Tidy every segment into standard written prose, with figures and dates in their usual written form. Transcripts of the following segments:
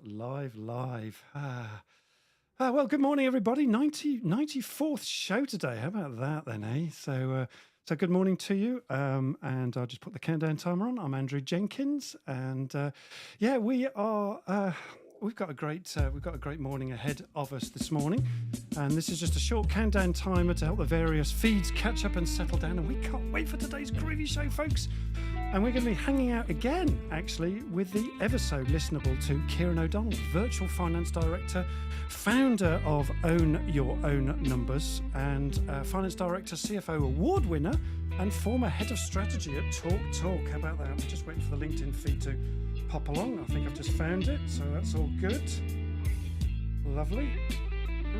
live. Well, good morning, everybody. 94th show today. How about that then, eh? So good morning to you. And I'll just put the countdown timer on. I'm Andrew Jenkins, and we are. We've got a great morning ahead of us this morning, and this is just a short countdown timer to help the various feeds catch up and settle down. And we can't wait for today's groovy show, folks. And we're going to be hanging out again, actually, with the ever so listenable to Ciaran O Donnell, Virtual Finance Director, founder of Own Your Own Numbers, and Finance Director, CFO Award Winner, and former Head of Strategy at Talk. How about that? We're just waiting for the LinkedIn feed to pop along. I think I've just found it, so that's all good. Lovely.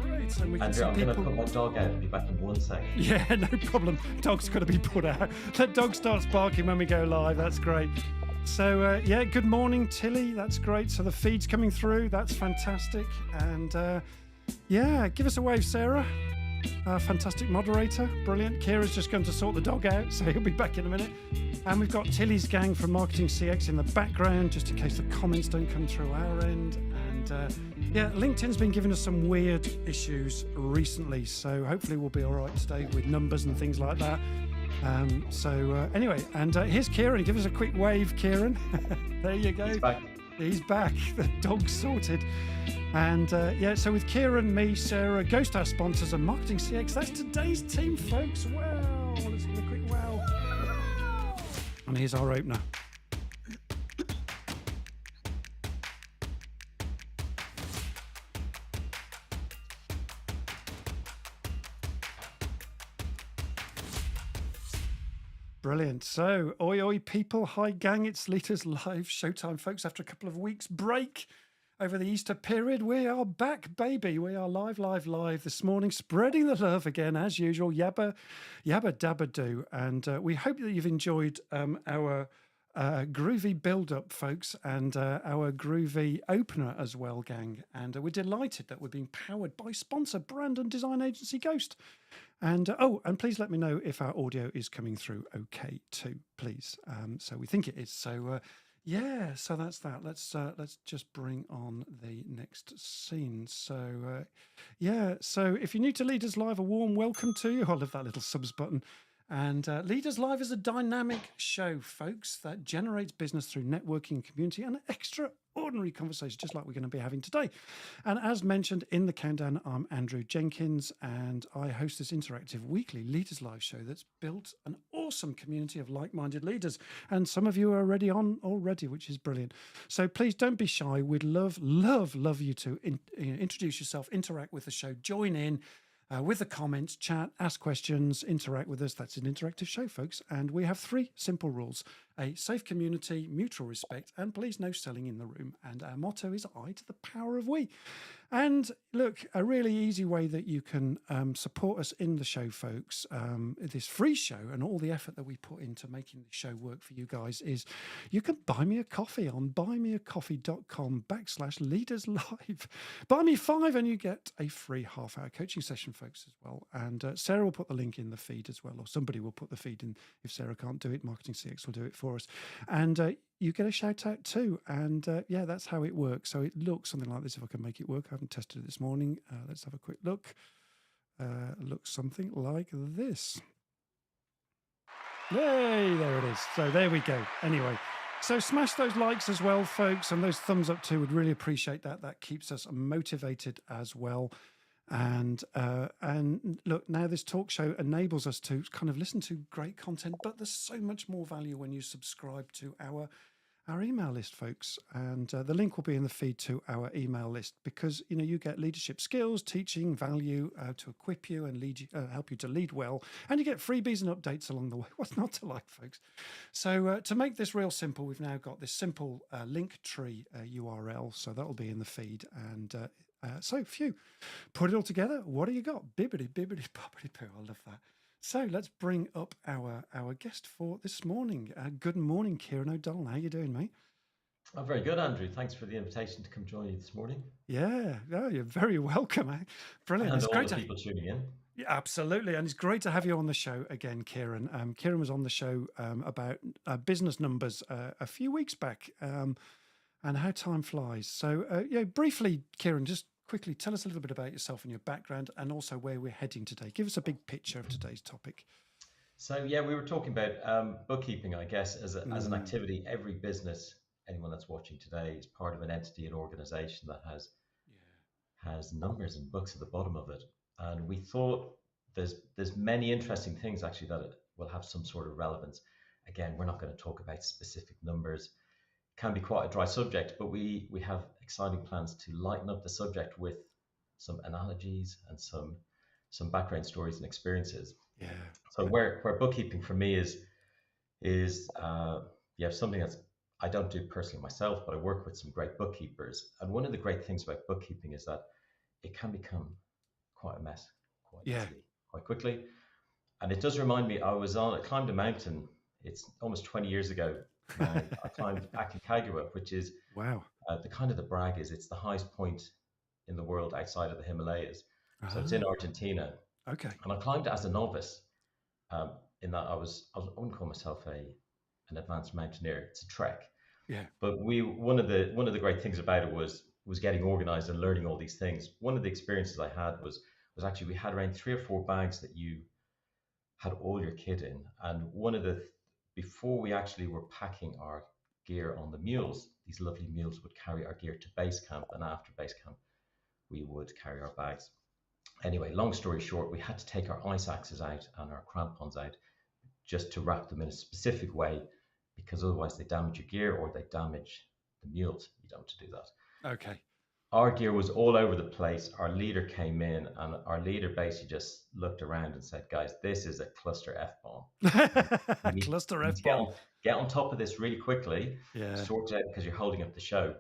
Great. And we can Andrew, I'm people... going to put my dog out and be back in 1 second. Yeah, no problem. Dog's got to be put out. That dog starts barking when we go live. That's great. So, good morning, Tilly. That's great. So the feed's coming through. That's fantastic. And, give us a wave, Sarah. Fantastic moderator. Brilliant. Kira's just going to sort the dog out, so he'll be back in a minute. And we've got Tilly's gang from Marketing CX in the background, just in case the comments don't come through our end. And, LinkedIn's been giving us some weird issues recently, so hopefully we'll be all right today with numbers and things like that. Here's Ciaran. Give us a quick wave, Ciaran. There you go. He's back. The dog's sorted. And so with Ciaran, me, Sarah, Ghost, our sponsors, and Marketing CX, that's today's team, folks. Wow. Let's give a quick wow. And here's our opener. Brilliant. So, oi people, hi gang, it's Leaders Live showtime, folks. After a couple of weeks break over the Easter period, we are back, baby. We are live this morning, spreading the love again, as usual. Yabba dabba do. And we hope that you've enjoyed our groovy build-up, folks, and our groovy opener as well, gang. And we're delighted that we're being powered by sponsor, brand and design agency Ghost. And and please let me know if our audio is coming through okay too, please. So we think it is. So so that's that. Let's just bring on the next scene. So so if you're new to Leaders Live, a warm welcome to you. I love that little subs button. And Leaders Live is a dynamic show, folks, that generates business through networking, community, and extraordinary conversation, just like we're going to be having today. And as mentioned in the countdown, I'm Andrew Jenkins, and I host this interactive weekly Leaders Live show that's built an awesome community of like-minded leaders. And some of you are already on already, which is brilliant. So please don't be shy. We'd love you to introduce yourself, interact with the show, join in. With the comments, chat, ask questions, interact with us. That's an interactive show, folks. And we have 3 simple rules: a safe community, mutual respect, and please no selling in the room. And our motto is I to the power of we. And look, a really easy way that you can support us in the show, folks, this free show and all the effort that we put into making the show work for you guys is you can buy me a coffee on buymeacoffee.com/leaderslive. Buy me 5 and you get a free half-hour coaching session, folks, as well. And Sarah will put the link in the feed as well, or somebody will put the feed in. If Sarah can't do it, Marketing CX will do it for us. And you get a shout out too. And that's how it works. So it looks something like this. If I can make it work, I haven't tested it this morning. Let's have a quick look. Looks something like this. Yay, there it is. So there we go. Anyway, so smash those likes as well, folks, and those thumbs up too. Would really appreciate that. That keeps us motivated as well. And look, now this talk show enables us to kind of listen to great content, but there's so much more value when you subscribe to our email list, folks. And the link will be in the feed to our email list, because you get leadership skills, teaching, value to equip you and lead you, help you to lead well, and you get freebies and updates along the way. What's not to like, folks? So to make this real simple, we've now got this simple link tree URL, so that will be in the feed. And so phew, put it all together. What do you got? Bibbidi bibbidi bobbidi poo. I love that. So let's bring up our guest for this morning. Good morning, Ciaran O Donnell. How you doing, mate? Oh, very good, Andrew. Thanks for the invitation to come join you this morning. Yeah, you're very welcome. Brilliant. And it's all great the people tuning in. Yeah, absolutely. And it's great to have you on the show again, Ciaran. Ciaran was on the show about business numbers a few weeks back. and how time flies. So, briefly, Ciaran, just quickly tell us a little bit about yourself and your background, and also where we're heading today. Give us a big picture of today's topic. So yeah, we were talking about bookkeeping, I guess, as an Mm, activity. Every business, anyone that's watching today, is part of an entity, an organization that has numbers and books at the bottom of it. And we thought there's many interesting things actually that will have some sort of relevance. Again, we're not going to talk about specific numbers. It can be quite a dry subject, but we have exciting plans to lighten up the subject with some analogies and some background stories and experiences. yeah. So where bookkeeping for me is something that's I don't do personally myself, but I work with some great bookkeepers. And one of the great things about bookkeeping is that it can become quite a mess quite Yeah. easily, quite quickly. And it does remind me, I climbed a mountain. It's almost 20 years ago now. I climbed Aconcagua, which is Wow. the brag is it's the highest point in the world outside of the Himalayas. So it's in Ah, Argentina. okay. And I climbed it as a novice. Um, in that I wouldn't call myself an advanced mountaineer. It's a trek. Yeah. But one of the great things about it was getting organized and learning all these things. One of the experiences I had was actually we had around 3 or 4 bags that you had all your kit in, and before we actually were packing our gear on the mules, these lovely mules would carry our gear to base camp, and after base camp we would carry our bags. Anyway, long story short, we had to take our ice axes out and our crampons out just to wrap them in a specific way because otherwise they damage your gear or they damage the mules. You don't want to do that. Okay. Our gear was all over the place. Our leader came in and our leader basically just looked around and said, guys, this is a cluster F bomb. Cluster You need F to bomb. get on top of this really quickly, Yeah. sort it out because you're holding up the show.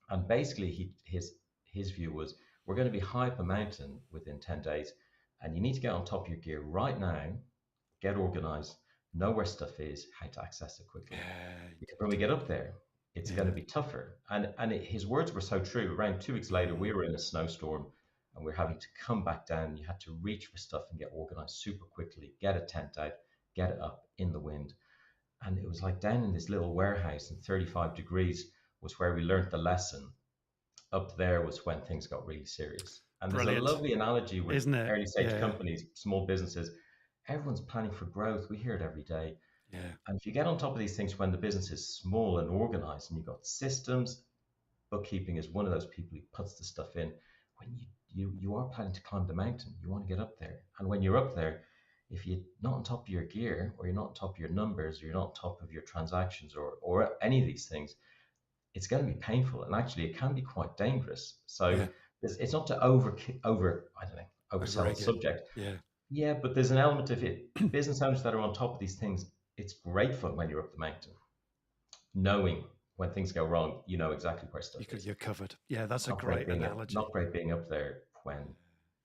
And basically his view was we're going to be high up a mountain within 10 days and you need to get on top of your gear right now, get organized, know where stuff is, how to access it quickly. Yeah. Because when we get up there, it's going to Yeah. be tougher. His words were so true. Around 2 weeks later, we were in a snowstorm and we're having to come back down. You had to reach for stuff and get organized super quickly, get a tent out, get it up in the wind. And it was like down in this little warehouse in 35 degrees was where we learned the lesson. Up there was when things got really serious. And there's a Brilliant. lovely analogy with Isn't it? early stage Yeah. companies, small businesses. Everyone's planning for growth. We hear it every day. Yeah. And if you get on top of these things when the business is small and organized and you've got systems, bookkeeping is one of those people who puts the stuff in. When you are planning to climb the mountain, you want to get up there. And when you're up there, if you're not on top of your gear or you're not on top of your numbers or you're not on top of your transactions or any of these things, it's going to be painful and actually it can be quite dangerous. So Yeah. it's not to I don't know, oversell the Overegg it. subject. Yeah. Yeah, but there's an element of it. Business owners that are on top of these things, it's great fun when you're up the mountain, knowing when things go wrong, you know exactly where stuff is. You're covered. Yeah, that's It's a not great great being analogy. not great being up there when,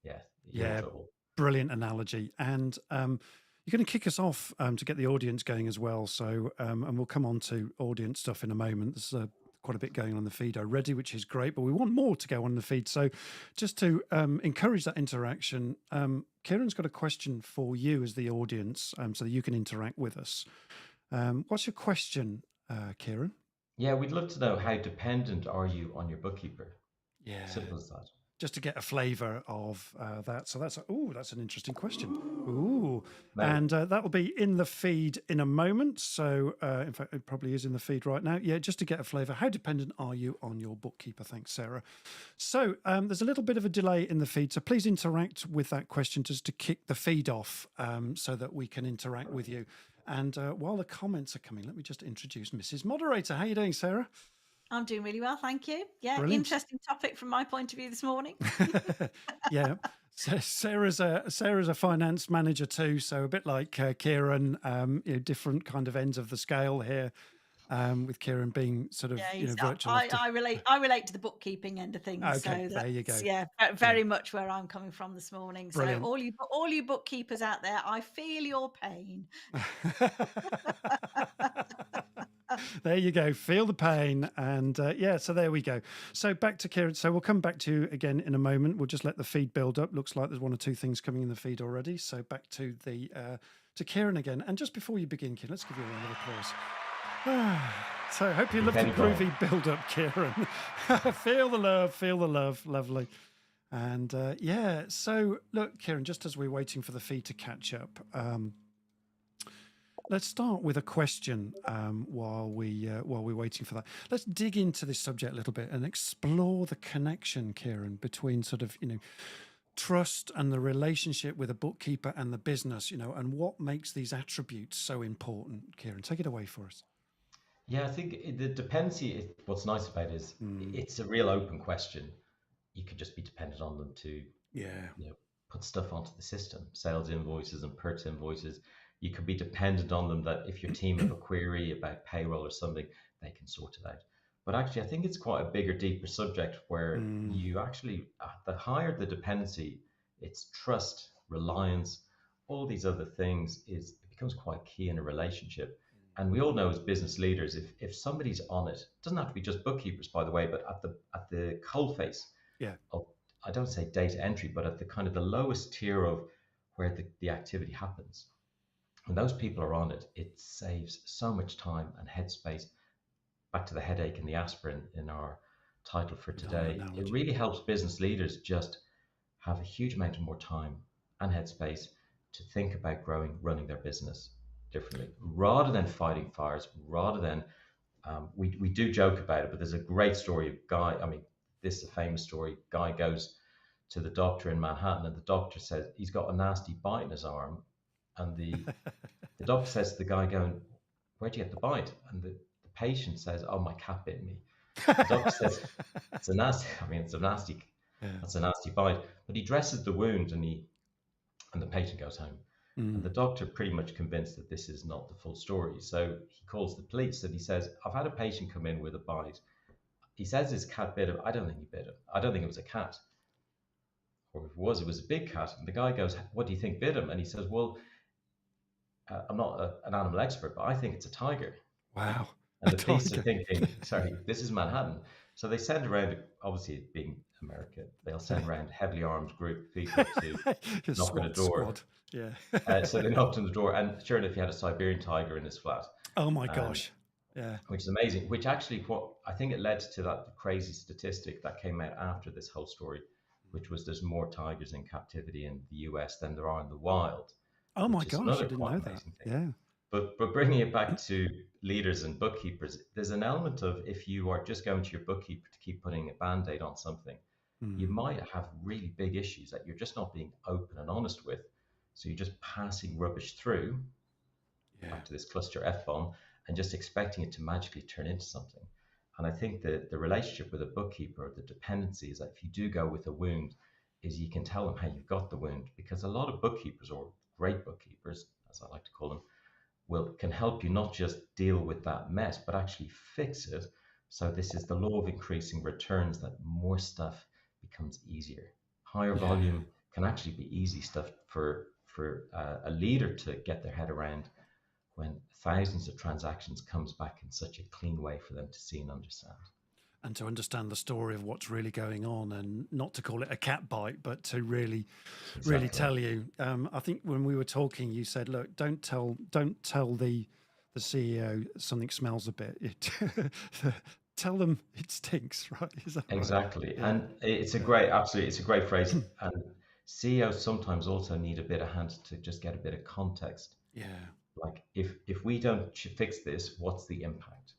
yeah, you're in Yeah, trouble. brilliant analogy. And you're going to kick us off to get the audience going as well. So, and we'll come on to audience stuff in a moment. There's quite a bit going on the feed already, which is great, but we want more to go on the feed. So, just to encourage that interaction, Ciaran's got a question for you as the audience so that you can interact with us. What's your question, Ciaran? Yeah, we'd love to know how dependent are you on your bookkeeper? Yeah. Simple as that. Just to get a flavour of that. So that's an interesting question. Ooh, Now, and that will be in the feed in a moment. So in fact, it probably is in the feed right now. Yeah, just to get a flavour. How dependent are you on your bookkeeper? Thanks, Sarah. So there's a little bit of a delay in the feed. So please interact with that question just to kick the feed off so that we can interact with you. And while the comments are coming, let me just introduce Mrs. Moderator. How are you doing, Sarah? I'm doing really well, thank you. Yeah, Brilliant. interesting topic from my point of view this morning. Yeah. So Sarah's a finance manager too, so a bit like Ciaran, different kind of ends of the scale here. With Ciaran being sort of virtual. I relate to the bookkeeping end of things. Okay, so there you go. Yeah, very much where I'm coming from this morning. Brilliant. So all you bookkeepers out there, I feel your pain. There you go. Feel the pain. And so there we go. So back to Ciaran. So we'll come back to you again in a moment. We'll just let the feed build up. Looks like there's one or two things coming in the feed already. So back to to Ciaran again. And just before you begin, Ciaran, let's give you a round of applause. So I hope you If love the any guy- groovy build-up, Ciaran. Feel the love, lovely. And yeah, so look, Ciaran, just as we're waiting for the feed to catch up, let's start with a question while we're waiting for that. Let's dig into this subject a little bit and explore the connection, Ciaran, between sort of trust and the relationship with a bookkeeper and the business, and what makes these attributes so important. Ciaran, take it away for us. Yeah, I think the dependency, what's nice about it is it's a real open question. You could just be dependent on them to Yeah. put stuff onto the system, sales invoices and purchase invoices. You could be dependent on them that if your team have a query about payroll or something, they can sort it out. But actually, I think it's quite a bigger, deeper subject where you actually, the higher the dependency, it's trust, reliance, all these other things it becomes quite key in a relationship. And we all know as business leaders, if somebody's on it, doesn't have to be just bookkeepers, by the way, but at the coalface Yeah. of, I don't say data entry, but at the kind of the lowest tier of where the activity happens. When those people are on it, it saves so much time and headspace. Back to the headache and the aspirin in our title for today. It really helps business leaders just have a huge amount of more time and headspace to think about growing, running their business differently, rather than fighting fires, rather than we do joke about it, but there's a great story of guy. I mean, this is a famous story. Guy goes to the doctor in Manhattan, and the doctor says he's got a nasty bite in his arm, and the doctor says to the guy, going, "Where'd you get the bite?" And the patient says, "Oh, my cat bit me." The doctor says, "It's a nasty. I mean, it's a nasty. Yeah. That's a nasty bite." But he dresses the wound, and the patient goes home. And the doctor pretty much convinced that this is not the full story. So he calls the police and he says, "I've had a patient come in with a bite. He says his cat bit him. I don't think he bit him. I don't think it was a cat. Or if it was a big cat." And the guy goes, "What do you think bit him?" And he says, "Well, I'm not an animal expert, but I think it's a tiger." Wow. And the police are thinking, sorry, this is Manhattan. So they send around, obviously being America, they'll send around heavily armed group of people to knock on a door. Squad. Yeah. So they knocked on the door, and sure enough, he had a Siberian tiger in his flat. Oh my gosh. Yeah. Which is amazing. Which actually, what I think it led to that crazy statistic that came out after this whole story, which was there's more tigers in captivity in the US than there are in the wild. Oh my gosh, I didn't know that. Yeah. But bringing it back to leaders and bookkeepers, there's an element of if you are just going to your bookkeeper to keep putting a band-aid on something, you might have really big issues that you're just not being open and honest with. So you're just passing rubbish through, back to this cluster F-bomb, and just expecting it to magically turn into something. And I think that the relationship with a bookkeeper, the dependency is that if you do go with a wound, is you can tell them how you've got the wound, because a lot of bookkeepers, or great bookkeepers, as I like to call them, can help you not just deal with that mess, but actually fix it. So this is the law of increasing returns, that more stuff becomes easier. Higher volume can actually be easy stuff for a leader to get their head around, when thousands of transactions comes back in such a clean way for them to see and understand. And to understand the story of what's really going on, and not to call it a cat bite, but to really tell you. I think when we were talking, you said, "Look, don't tell the CEO something smells a bit. Tell them it stinks." Right? Is that exactly? Right? Yeah. And it's a great phrase. And CEOs sometimes also need a bit of hand to just get a bit of context. Yeah. Like if we don't fix this, what's the impact?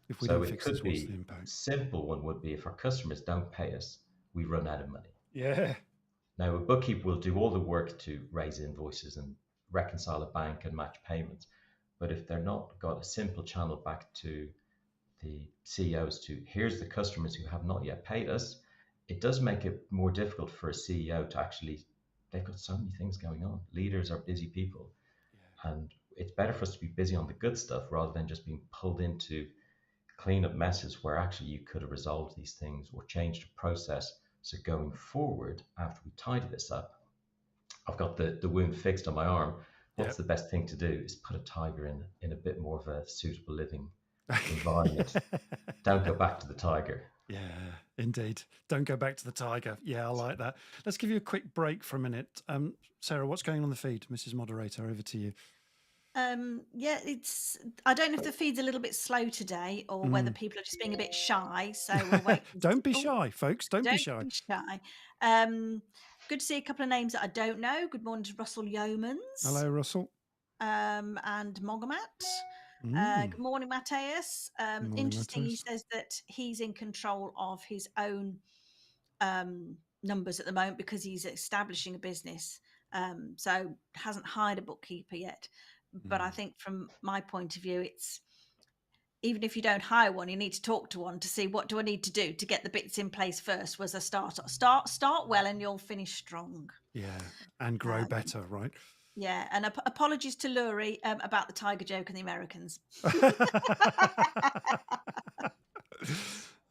If we So don't it fix could this, what's be the impact? simple one would be if our customers don't pay us, we run out of money. Yeah. Now a bookkeeper will do all the work to raise invoices and reconcile a bank and match payments. But if they're not got a simple channel back to the CEOs to here's the customers who have not yet paid us, it does make it more difficult for a CEO to actually, they've got so many things going on. Leaders are busy people. And it's better for us to be busy on the good stuff rather than just being pulled into clean up messes where actually you could have resolved these things or changed the process. So going forward, after we tidy this up, I've got the wound fixed on my arm. What's the best thing to do is put a tiger in a bit more of a suitable living environment. Don't go back to the tiger. Yeah, indeed. Don't go back to the tiger. Yeah, I like that. Let's give you a quick break for a minute. Sarah, what's going on the feed? Mrs. Moderator, over to you. Yeah, I don't know if the feed's a little bit slow today or whether people are just being a bit shy. So we'll wait. Don't be shy, folks. Don't be Don't shy. be shy. Good to see a couple of names that I don't know. Good morning to Russell Yeomans. Hello, Russell. And Mogamat. Good morning, Mateus. Morning, Interesting. Mateus. He says that he's in control of his own numbers at the moment because he's establishing a business. So hasn't hired a bookkeeper yet. But I think from my point of view, it's even if you don't hire one, you need to talk to one to see what do I need to do to get the bits in place first. Was a start well, and you'll finish strong. Yeah, and grow better, right? Yeah, and apologies to Lurie about the tiger joke and the Americans.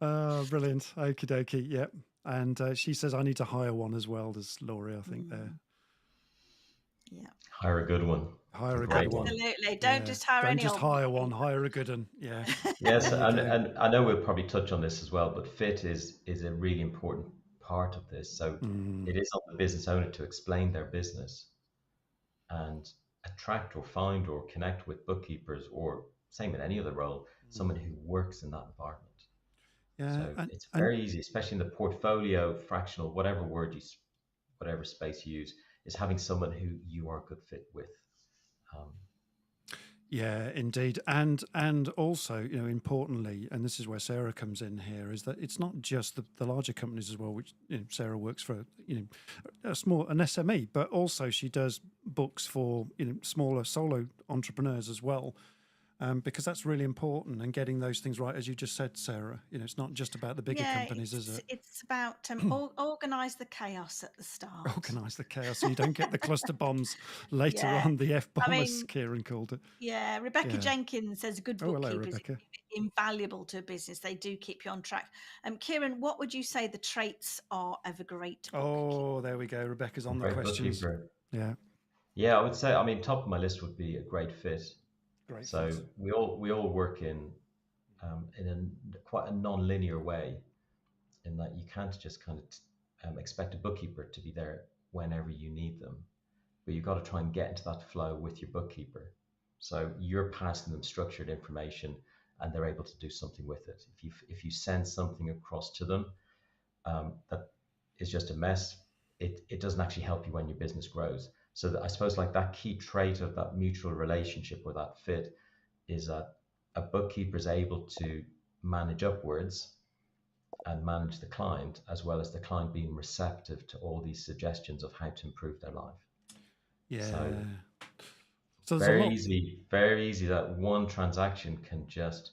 Brilliant. Okie dokie. Yep. And she says I need to hire one as well. There's Laurie, I think, there. Yeah. Hire a good one. Hire a good one. Absolutely. Don't just hire any Don't just hire one. bookkeeper. Hire a good one. Yeah. Yes, and I know we'll probably touch on this as well, but fit is a really important part of this. So it is on the business owner to explain their business and attract or find or connect with bookkeepers, or same in any other role, someone who works in that environment. Yeah. So it's very easy, especially in the portfolio, fractional, whatever word whatever space you use, is having someone who you are a good fit with. Yeah, indeed. And also, importantly, and this is where Sarah comes in here, is that it's not just the larger companies as well, which Sarah works for, an SME, but also she does books for, smaller solo entrepreneurs as well. Because that's really important, and getting those things right, as you just said, Sarah. It's not just about the bigger companies, is it? It's about organise the chaos at the start. Organise the chaos so you don't get the cluster bombs later on. The F-bomb, as Ciaran called it. Yeah, Rebecca Jenkins says a good bookkeeper is Rebecca. invaluable to a business. They do keep you on track. Ciaran, what would you say the traits are of a great bookkeeper? Oh, there we go. Rebecca's on the questions. Bookkeeper. Yeah, I would say, top of my list would be a great fit. So we all work in quite a non-linear way, in that you can't just kind of expect a bookkeeper to be there whenever you need them, but you've got to try and get into that flow with your bookkeeper. So you're passing them structured information, and they're able to do something with it. If you send something across to them that is just a mess, it doesn't actually help you when your business grows. So I suppose like that key trait of that mutual relationship or that fit is that a bookkeeper is able to manage upwards and manage the client, as well as the client being receptive to all these suggestions of how to improve their life. Yeah. So very easy that one transaction can just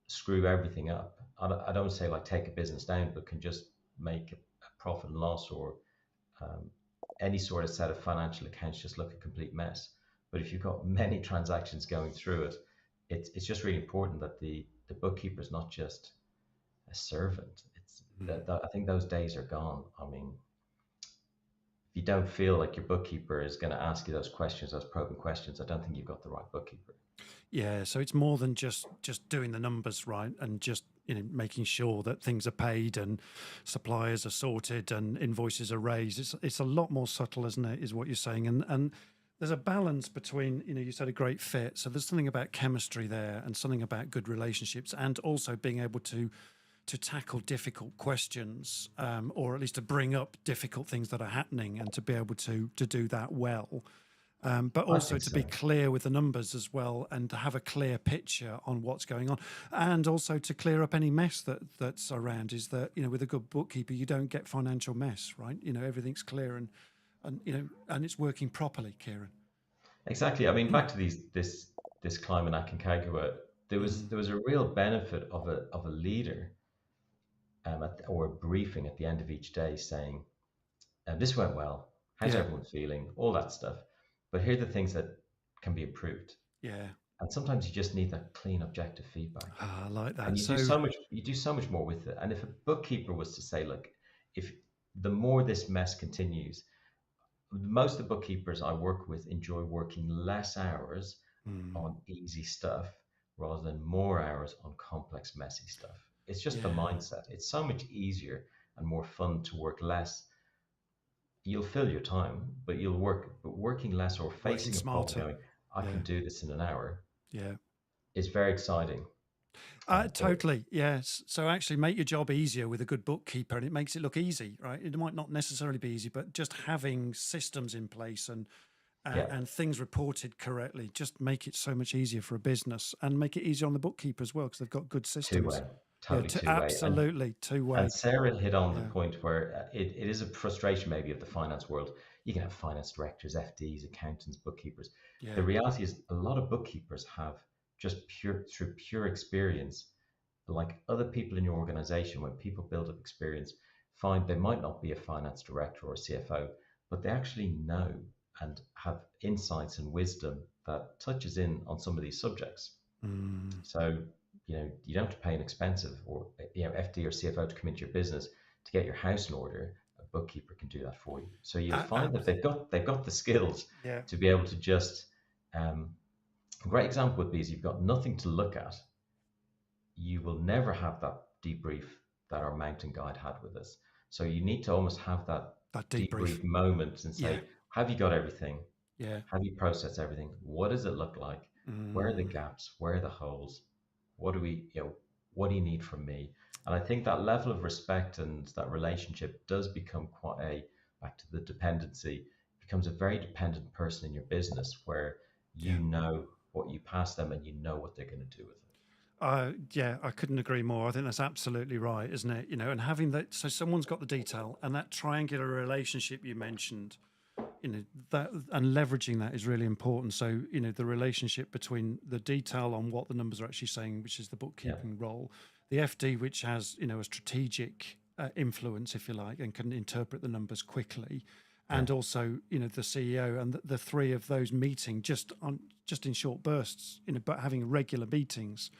screw everything up. I don't say like take a business down, but can just make a profit and loss, or any sort of set of financial accounts just look a complete mess. But if you've got many transactions going through it, it's just really important that the bookkeeper is not just a servant. I think those days are gone. I mean, if you don't feel like your bookkeeper is going to ask you those questions, those probing questions, I don't think you've got the right bookkeeper. Yeah, so it's more than just doing the numbers right, and just making sure that things are paid and suppliers are sorted and invoices are raised. It's a lot more subtle, isn't it? Is what you're saying, and there's a balance between you said a great fit. So there's something about chemistry there, and something about good relationships, and also being able to tackle difficult questions, or at least to bring up difficult things that are happening, and to be able to do that well. But also to be clear with the numbers as well, and to have a clear picture on what's going on, and also to clear up any mess that's around. Is that with a good bookkeeper, you don't get financial mess, right? Everything's clear and it's working properly, Ciaran. Exactly. I mean, back to this climate at Concagua, there was a real benefit of a leader, or a briefing at the end of each day saying, "This went well. How's everyone feeling?" All that stuff. But here are the things that can be improved. Yeah. And sometimes you just need that clean, objective feedback. I like that. And you do so much more with it. And if a bookkeeper was to say, look, if the more this mess continues, most of the bookkeepers I work with enjoy working less hours on easy stuff rather than more hours on complex, messy stuff. It's just the mindset. It's so much easier and more fun to work less. You'll fill your time, but you'll work, but working less or facing a problem going, I can do this in an hour, Yeah. is very exciting. Totally. Yes. So actually make your job easier with a good bookkeeper, and it makes it look easy, right? It might not necessarily be easy, but just having systems in place and things reported correctly just make it so much easier for a business, and make it easier on the bookkeeper as well, because they've got good systems. Two-way, totally two-way. Absolutely two-way. And Sarah hit on the point where it is a frustration maybe of the finance world. You can have finance directors, FDs, accountants, bookkeepers. Yeah. The reality is a lot of bookkeepers have just through pure experience, like other people in your organization, when people build up experience, find they might not be a finance director or a CFO, but they actually know and have insights and wisdom that touches in on some of these subjects. So, you don't have to pay an expensive or FD or CFO to come into your business to get your house in order. A bookkeeper can do that for you. So you'll find that they've got the skills to be able to just. A great example would be is you've got nothing to look at. You will never have that debrief that our mountain guide had with us. So you need to almost have that debrief moment and say, have you got everything? Yeah. Have you processed everything? What does it look like? Where are the gaps? Where are the holes? What do you need from me? And I think that level of respect and that relationship does become back to the dependency, becomes a very dependent person in your business, where you know what you pass them and you know what they're going to do with it. I couldn't agree more. I think that's absolutely right, isn't it? And having that, so someone's got the detail, and that triangular relationship you mentioned, that and leveraging that is really important. So, the relationship between the detail on what the numbers are actually saying, which is the bookkeeping role, the FD, which has, a strategic influence, if you like, and can interpret the numbers quickly, and also, the CEO, and the three of those meeting just in short bursts, but having regular meetings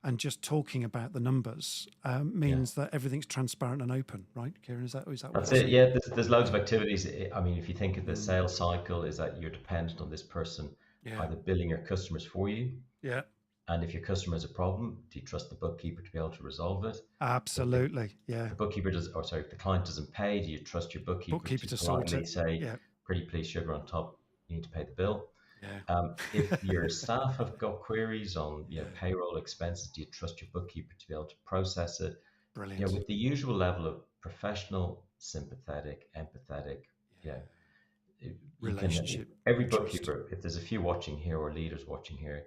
and just talking about the numbers means that everything's transparent and open, right, Ciaran? Is that That's it? Yeah, there's loads of activities. I mean, if you think of the sales cycle, is that you're dependent on this person either billing your customers for you. Yeah. And if your customer has a problem, do you trust the bookkeeper to be able to resolve it? Absolutely. The bookkeeper if the client doesn't pay, do you trust your bookkeeper to politely say, pretty please, sugar on top, you need to pay the bill? If your staff have got queries on payroll expenses, do you trust your bookkeeper to be able to process it? Brilliant. With the usual level of professional, sympathetic, empathetic, relationship. Every bookkeeper, if there's a few watching here or leaders watching here,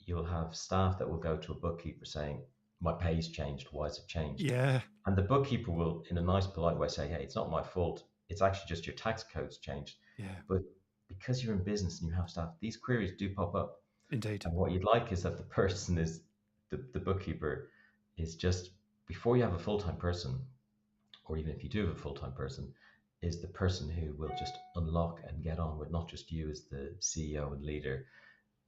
you'll have staff that will go to a bookkeeper saying, my pay's changed, why has it changed? Yeah. And the bookkeeper will, in a nice, polite way, say, hey, it's not my fault. It's actually just your tax code's changed. Yeah. But because you're in business and you have staff, these queries do pop up. Indeed. And what you'd like is that the person is, the bookkeeper is just, before you have a full-time person, or even if you do have a full-time person, is the person who will just unlock and get on with not just you as the CEO and leader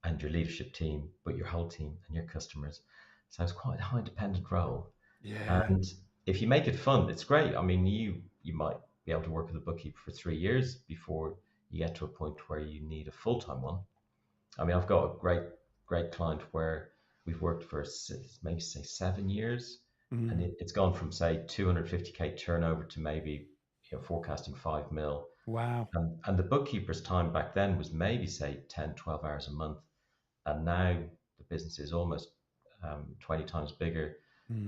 and your leadership team, but your whole team and your customers. So it's quite a high dependent role. Yeah. And if you make it fun, it's great. I mean, you might be able to work with a bookkeeper for 3 years before you get to a point where you need a full-time one. I mean, I've got a great client where we've worked for maybe say 7 years, and it's gone from say 250K turnover to maybe forecasting 5 mil. Wow. And the bookkeeper's time back then was maybe say 10, 12 hours a month. And now the business is almost 20 times bigger,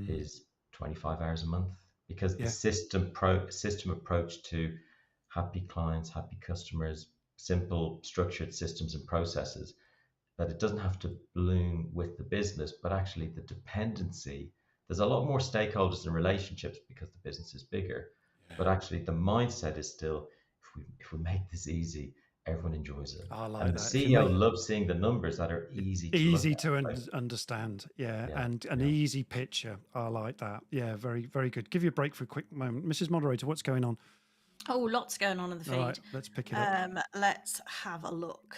is 25 hours a month, because the system approach to happy clients, happy customers, simple structured systems and processes, that it doesn't have to bloom with the business, but actually the dependency. There's a lot more stakeholders and relationships because the business is bigger, but actually the mindset is still, if we make this easy, everyone enjoys it. I like and that. The CEO loves seeing the numbers that are easy to understand. And an easy picture. I like that. Yeah, very, very good. Give you a break for a quick moment. Mrs. Moderator, what's going on? Oh, lots going on in the feed. All right, let's pick it up. Let's have a look.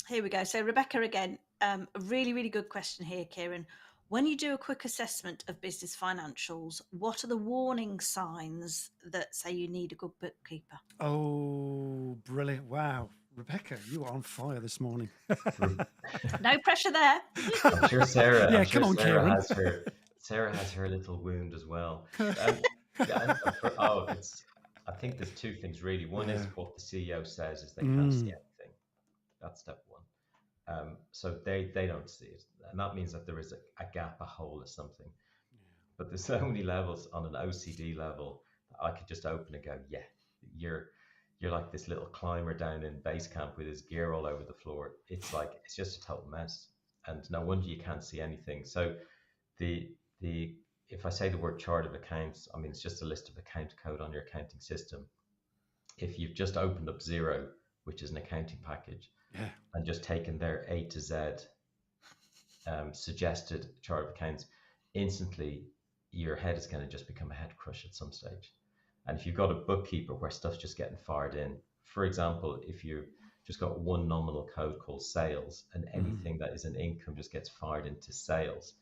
Here we go. So Rebecca again, a really, really good question here, Ciaran. When you do a quick assessment of business financials, what are the warning signs that say you need a good bookkeeper? Oh, brilliant. Wow. Rebecca, you are on fire this morning. No pressure there. I'm sure Sarah, yeah, come on, Ciaran. Sarah has her little wound as well. I think there's two things really. One is what the CEO says is they can't see anything. That's step one. So they don't see it, and that means that there is a gap, a hole, or something. But there's so many levels on an OCD level that I could just open and go, yeah, you're like this little climber down in base camp with his gear all over the floor. It's like, it's just a total mess, and no wonder you can't see anything. So the if I say the word chart of accounts, I mean it's just a list of account code on your accounting system. If you've just opened up Xero, which is an accounting package, and just taken their A to Z suggested chart of accounts, instantly your head is going to just become a head crush at some stage. And if you've got a bookkeeper where stuff's just getting fired in, for example, if you just got one nominal code called sales, and anything that is an income just gets fired into sales,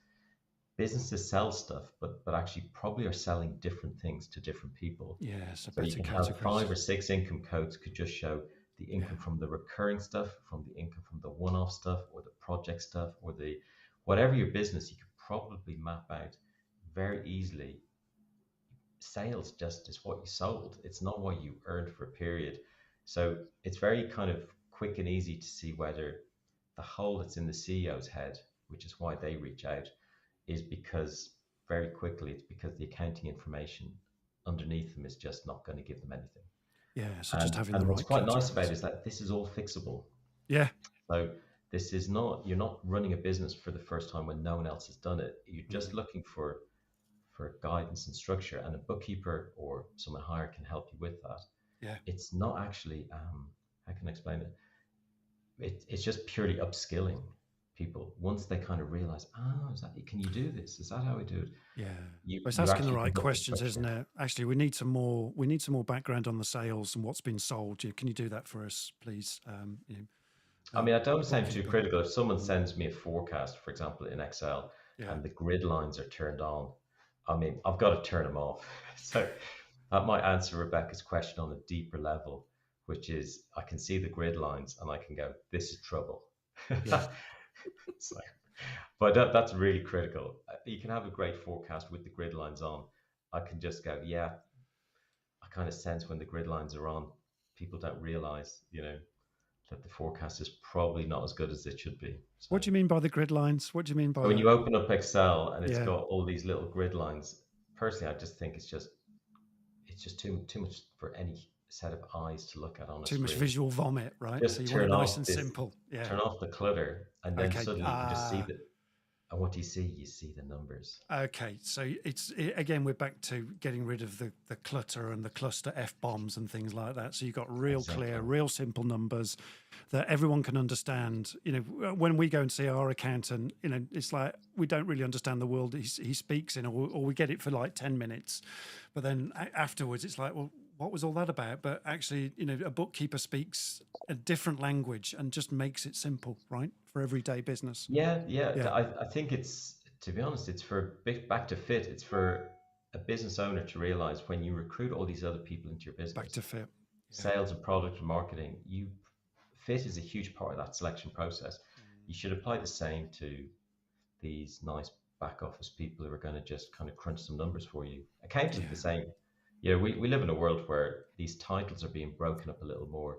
businesses sell stuff, but actually probably are selling different things to different people. So you can have 5 or 6 income codes could just show the income from the recurring stuff, from the income from the one-off stuff, or the project stuff, or the whatever your business, you could probably map out very easily. Sales just is what you sold. It's not what you earned for a period. So it's very kind of quick and easy to see whether the hole that's in the CEO's head, which is why they reach out, is because very quickly it's because the accounting information underneath them is just not going to give them anything. So just having the right. What's quite nice about it is that this is all fixable. So this is not, you're not running a business for the first time when no one else has done it. You're just looking for guidance and structure, and a bookkeeper or someone hired can help you with that. It's not actually, how can I explain it? It's just purely upskilling people once they kind of realize, can you do this? Is that how we do it? It's asking the right questions, isn't it? Actually, we need some more background on the sales and what's been sold. Can you do that for us, please? I mean, I don't sound too critical. If someone sends me a forecast, for example, in Excel, and the grid lines are turned on, I mean, I've got to turn them off. So that might answer Rebecca's question on a deeper level, which is I can see the grid lines and I can go, this is trouble. But that's really critical. You can have a great forecast with the grid lines on. I can just go, I kind of sense when the grid lines are on, people don't realize, that the forecast is probably not as good as it should be. So, what do you mean by the grid lines? What do you mean by when you open up Excel and it's got all these little grid lines? Personally, I just think it's just too much for any set of eyes to look at on a screen. Too much visual vomit, right? Just so you turn want it off nice and simple. Turn off the clutter, and then suddenly you just see that. And what do you see? You see the numbers. Okay, so again, we're back to getting rid of the clutter and the cluster F-bombs and things like that. So you've got real clear, real simple numbers that everyone can understand. When we go and see our accountant, it's like we don't really understand the world he speaks in, or we get it for like 10 minutes. But then afterwards, it's like, well, what was all that about? But actually, a bookkeeper speaks a different language and just makes it simple, right, for everyday business. Yeah. I think it's, to be honest, it's for back to fit. It's for a business owner to realize when you recruit all these other people into your business, back to fit, sales and product and marketing, fit is a huge part of that selection process. You should apply the same to these nice back office people who are going to just kind of crunch some numbers for you. Accountants the same. We live in a world where these titles are being broken up a little more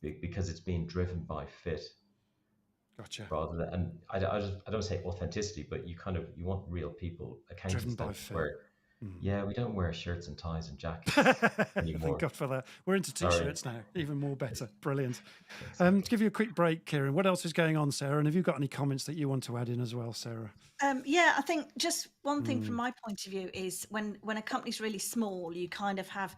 because it's being driven by fit. Gotcha. Rather than, and I don't say authenticity, but you want real people. Accountants driven by fit. We don't wear shirts and ties and jackets anymore. Thank God for that. We're into t-shirts now. Even more better. Brilliant. To give you a quick break, Ciaran, what else is going on, Sarah? And have you got any comments that you want to add in as well, Sarah? I think just one thing from my point of view is when a company's really small, you kind of have,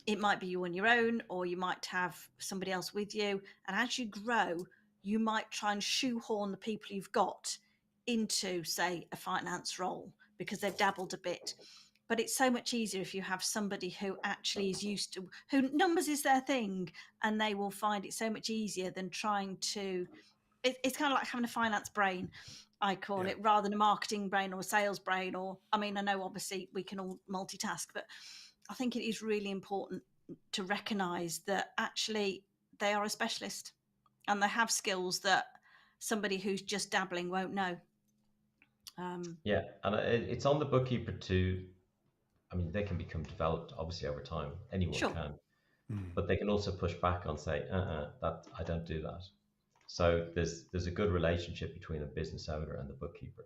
it might be you on your own, or you might have somebody else with you. And as you grow, you might try and shoehorn the people you've got into, say, a finance role because they've dabbled a bit. But it's so much easier if you have somebody who actually is used to, who numbers is their thing, and they will find it so much easier than trying to, it's kind of like having a finance brain, I call it, rather than a marketing brain or a sales brain. I know obviously we can all multitask, but I think it is really important to recognise that actually they are a specialist and they have skills that somebody who's just dabbling won't know. And it's on the bookkeeper to, I mean, they can become developed obviously over time. Anyone can. but they can also push back on say, that I don't do that. So there's a good relationship between the business owner and the bookkeeper.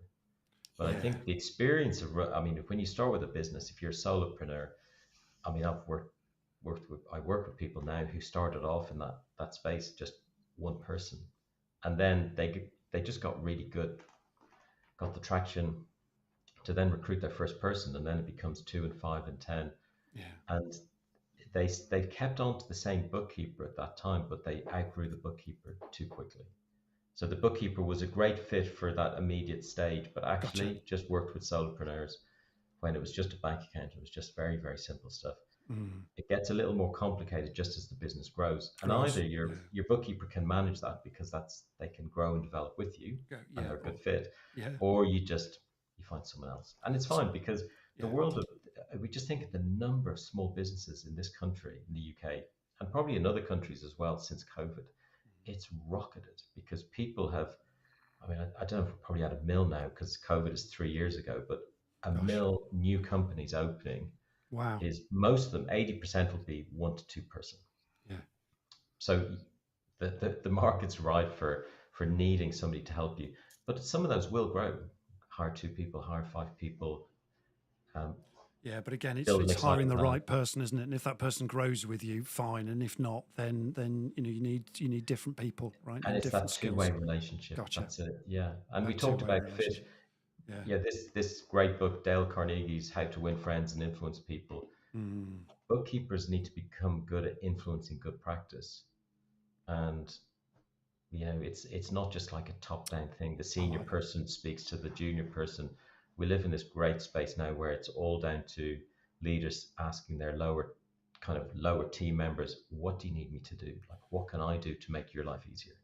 But I think the experience of, I mean, when you start with a business, if you're a solopreneur, I mean, I work with people now who started off in that space, just one person, and then they just got really good, got the traction to then recruit their first person, and then it becomes 2 and 5 and 10, and they kept on to the same bookkeeper at that time, but they outgrew the bookkeeper too quickly. So the bookkeeper was a great fit for that immediate stage, but actually just worked with solopreneurs when it was just a bank account. It was just very, very simple stuff. It gets a little more complicated just as the business grows. And either your bookkeeper can manage that because they can grow and develop with you and they're a good fit, or you find someone else. And it's fine because the world of, we just think of the number of small businesses in this country, in the UK, and probably in other countries as well since COVID. It's rocketed because people have, I mean, I don't know if we're probably at a mill now because COVID is 3 years ago, but a mill new companies opening is most of them, 80% will be 1 to 2 person. So the market's ripe for needing somebody to help you, but some of those will grow. Hire 2 people, hire 5 people. But again, it's hiring the right person, isn't it? And if that person grows with you, fine. And if not, then you need different people, right? And it's that two-way relationship. That's it. Yeah. And we talked about fit. Yeah. This great book, Dale Carnegie's How to Win Friends and Influence People. Bookkeepers need to become good at influencing good practice. And it's not just like a top-down thing. The senior person speaks to the junior person. We live in this great space now where it's all down to leaders asking their lower team members, what do you need me to do? Like, what can I do to make your life easier?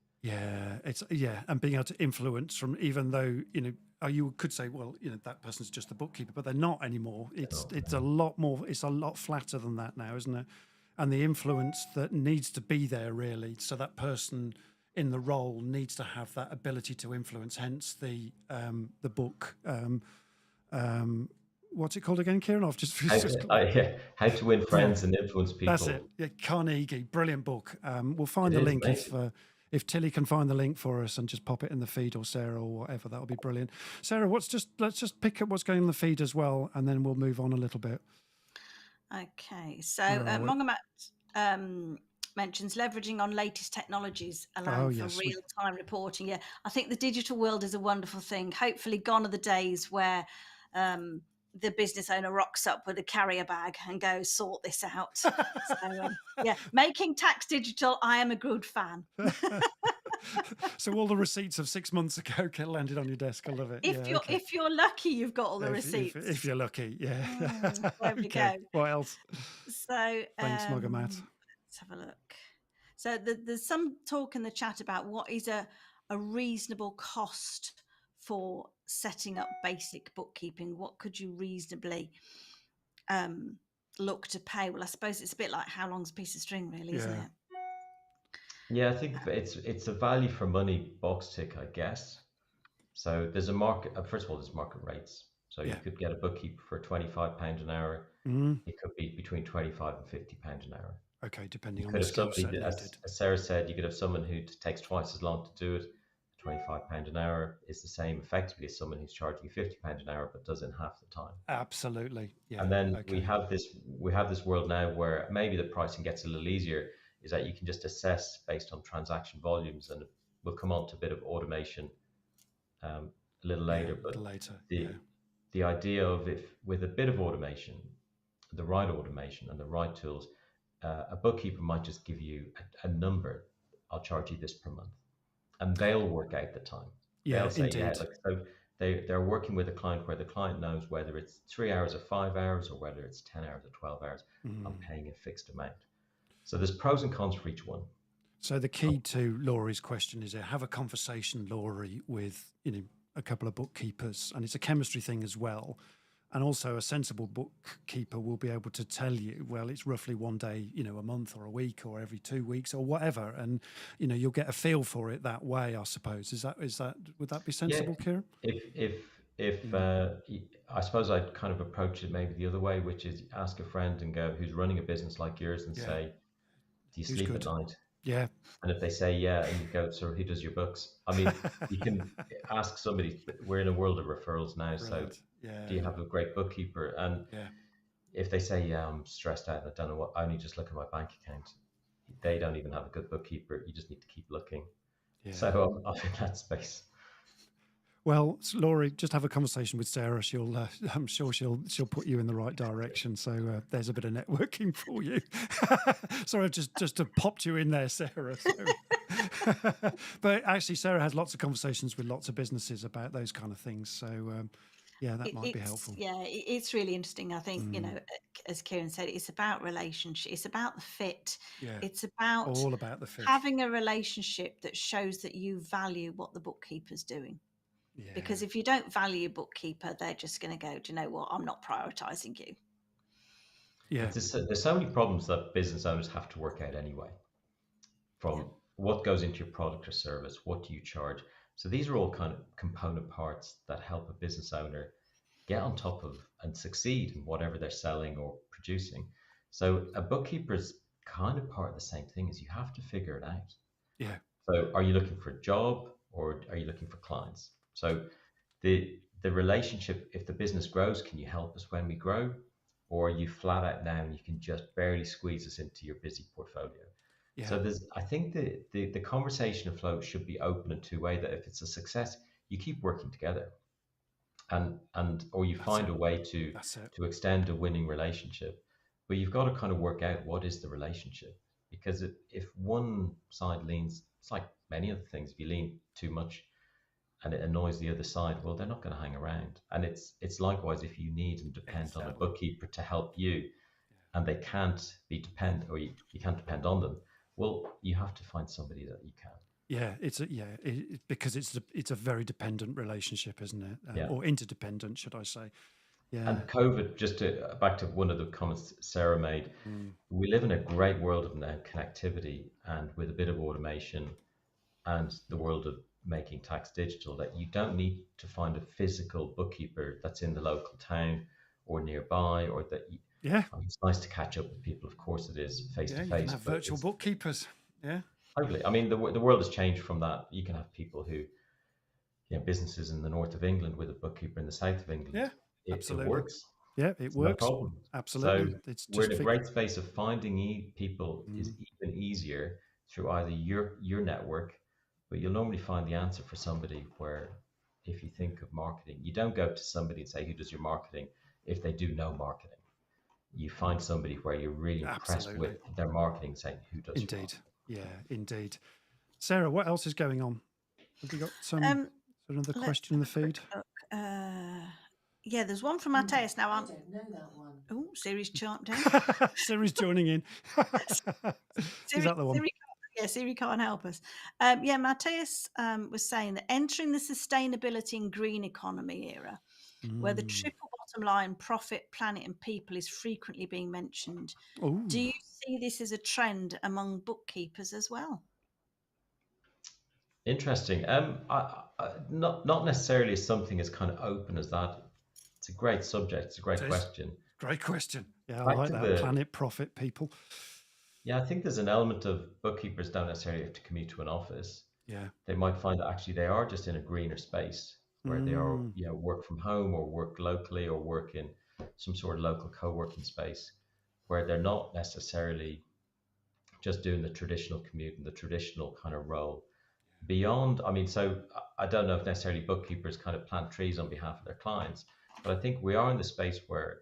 And being able to influence from, even though, you could say, well, that person's just the bookkeeper, but they're not anymore. It's a lot more, it's a lot flatter than that now, isn't it? And the influence that needs to be there, really. So that person in the role needs to have that ability to influence, hence the book. What's it called again, Ciaran? I've just How to Win Friends and Influence People. That's it. Yeah, Carnegie, brilliant book. We'll find the link if Tilly can find the link for us and just pop it in the feed, or Sarah, or whatever. That would be brilliant. Sarah, let's just pick up what's going on the feed as well, and then we'll move on a little bit. Okay, so Mongamat mentions leveraging on latest technologies, allowing for real-time reporting. Yeah, I think the digital world is a wonderful thing. Hopefully gone are the days where the business owner rocks up with a carrier bag and goes, sort this out. So, making tax digital, I am a good fan. So all the receipts of 6 months ago landed on your desk. I love it. If you're lucky, you've got all the receipts. If you're lucky, there we go. What else? So thanks, Mongamat. Let's have a look. So there's some talk in the chat about what is a reasonable cost for setting up basic bookkeeping. What could you reasonably look to pay? Well, I suppose it's a bit like how long's a piece of string, really, isn't it? Yeah, I think it's a value for money box tick, I guess. So there's a market. First of all, there's market rates. So you could get a bookkeeper for £25 an hour. It could be between £25 and £50 an hour. Okay, depending on the skill set. As Sarah said, you could have someone who takes twice as long to do it. £25 an hour is the same effectively as someone who's charging you £50 an hour but does it in half the time. Absolutely. Yeah. And then we have this world now where maybe the pricing gets a little easier, is that you can just assess based on transaction volumes, and we'll come on to a bit of automation a little later. The idea of, if with a bit of automation, the right automation and the right tools, a bookkeeper might just give you a number. I'll charge you this per month. And they'll work out the time. They'll say, so they're working with a client where the client knows whether it's 3 hours or 5 hours, or whether it's 10 hours or 12 hours. I'm paying a fixed amount. So there's pros and cons for each one. So the key to Laurie's question is, have a conversation, Laurie, with a couple of bookkeepers, and it's a chemistry thing as well. And also a sensible bookkeeper will be able to tell you, well, it's roughly one day, a month or a week or every 2 weeks or whatever. And, you'll get a feel for it that way, I suppose. Would that be sensible, Ciaran? If I suppose I'd kind of approach it maybe the other way, which is ask a friend and go, who's running a business like yours, and say, Do you Who's sleep at good? night? Yeah. And if they say yeah, and you go, so who does your books? I mean, you can ask somebody. We're in a world of referrals now, so Brilliant. Yeah, do you have a great bookkeeper? And yeah, if they say, yeah, I'm stressed out and I don't know what, I only just look at my bank account. They don't even have a good bookkeeper. You just need to keep looking. yeah. So I'm in that space. Well, Laurie, just have a conversation with Sarah. She'll, I'm sure she'll put you in the right direction. So there's a bit of networking for you. Sorry, just to popped you in there, Sarah. So. But actually, Sarah has lots of conversations with lots of businesses about those kind of things. So yeah, that might be helpful. It's really interesting. I think, as Ciaran said, it's about relationship. It's about the fit. Yeah, It's about all about the fit. having a relationship that shows that you value what the bookkeeper's doing. Yeah. Because if you don't value your bookkeeper, they're just going to go, do you know what? I'm not prioritizing you. Yeah. There's so many problems that business owners have to work out anyway. From what goes into your product or service, what do you charge? So these are all kind of component parts that help a business owner get on top of and succeed in whatever they're selling or producing. So a bookkeeper is kind of part of the same thing, as you have to figure it out. Yeah. So are you looking for a job or are you looking for clients? So the relationship, if the business grows, can you help us when we grow? Or are you flat out now and you can just barely squeeze us into your busy portfolio? Yeah. So I think the conversation afloat should be open in two ways, that if it's a success, you keep working together. And or you find a way to extend a winning relationship. But you've got to kind of work out what is the relationship. Because if one side leans, it's like many other things, if you lean too much and it annoys the other side, well, they're not going to hang around. And it's likewise if you need and depend on a bookkeeper to help you, and they can't be dependent, or you can't depend on them, well, you have to find somebody that you can. Yeah, because it's a very dependent relationship, isn't it? Or interdependent, should I say? Yeah. And COVID, just back to one of the comments Sarah made, we live in a great world of now connectivity, and with a bit of automation and the world of making tax digital, that you don't need to find a physical bookkeeper that's in the local town or nearby, or that it's nice to catch up with people. Of course it is face to face. You can have virtual bookkeepers. Yeah. Totally. I mean, the world has changed from that. You can have people who, businesses in the north of England with a bookkeeper in the south of England. Yeah, absolutely. It works. Yeah, it works. No problem. Absolutely. So we're in a great space of finding people is even easier through either your network, but you'll normally find the answer for somebody where, if you think of marketing, you don't go to somebody and say, who does your marketing? If they do know marketing, you find somebody where you're really impressed with their marketing, saying, who does your marketing? Yeah, indeed. Sarah, what else is going on? Have you got another question in the feed? Yeah, there's one from Matthias. Now I don't know that one. Oh, Siri's chimed in. Siri's joining in. Is that the one? Siri can't help us. Matthias was saying that entering the sustainability and green economy era, where the triple bottom line, profit, planet, and people is frequently being mentioned. Ooh. Do you see this as a trend among bookkeepers as well? Interesting. Not necessarily something as kind of open as that. It's a great subject. It's a great question. Great question. Yeah, I like that. Planet, profit, people. Yeah, I think there's an element of bookkeepers don't necessarily have to commute to an office. Yeah. They might find that actually they are just in a greener space where they are, work from home or work locally or work in some sort of local co-working space where they're not necessarily just doing the traditional commute and the traditional kind of role. Beyond, so I don't know if necessarily bookkeepers kind of plant trees on behalf of their clients, but I think we are in the space where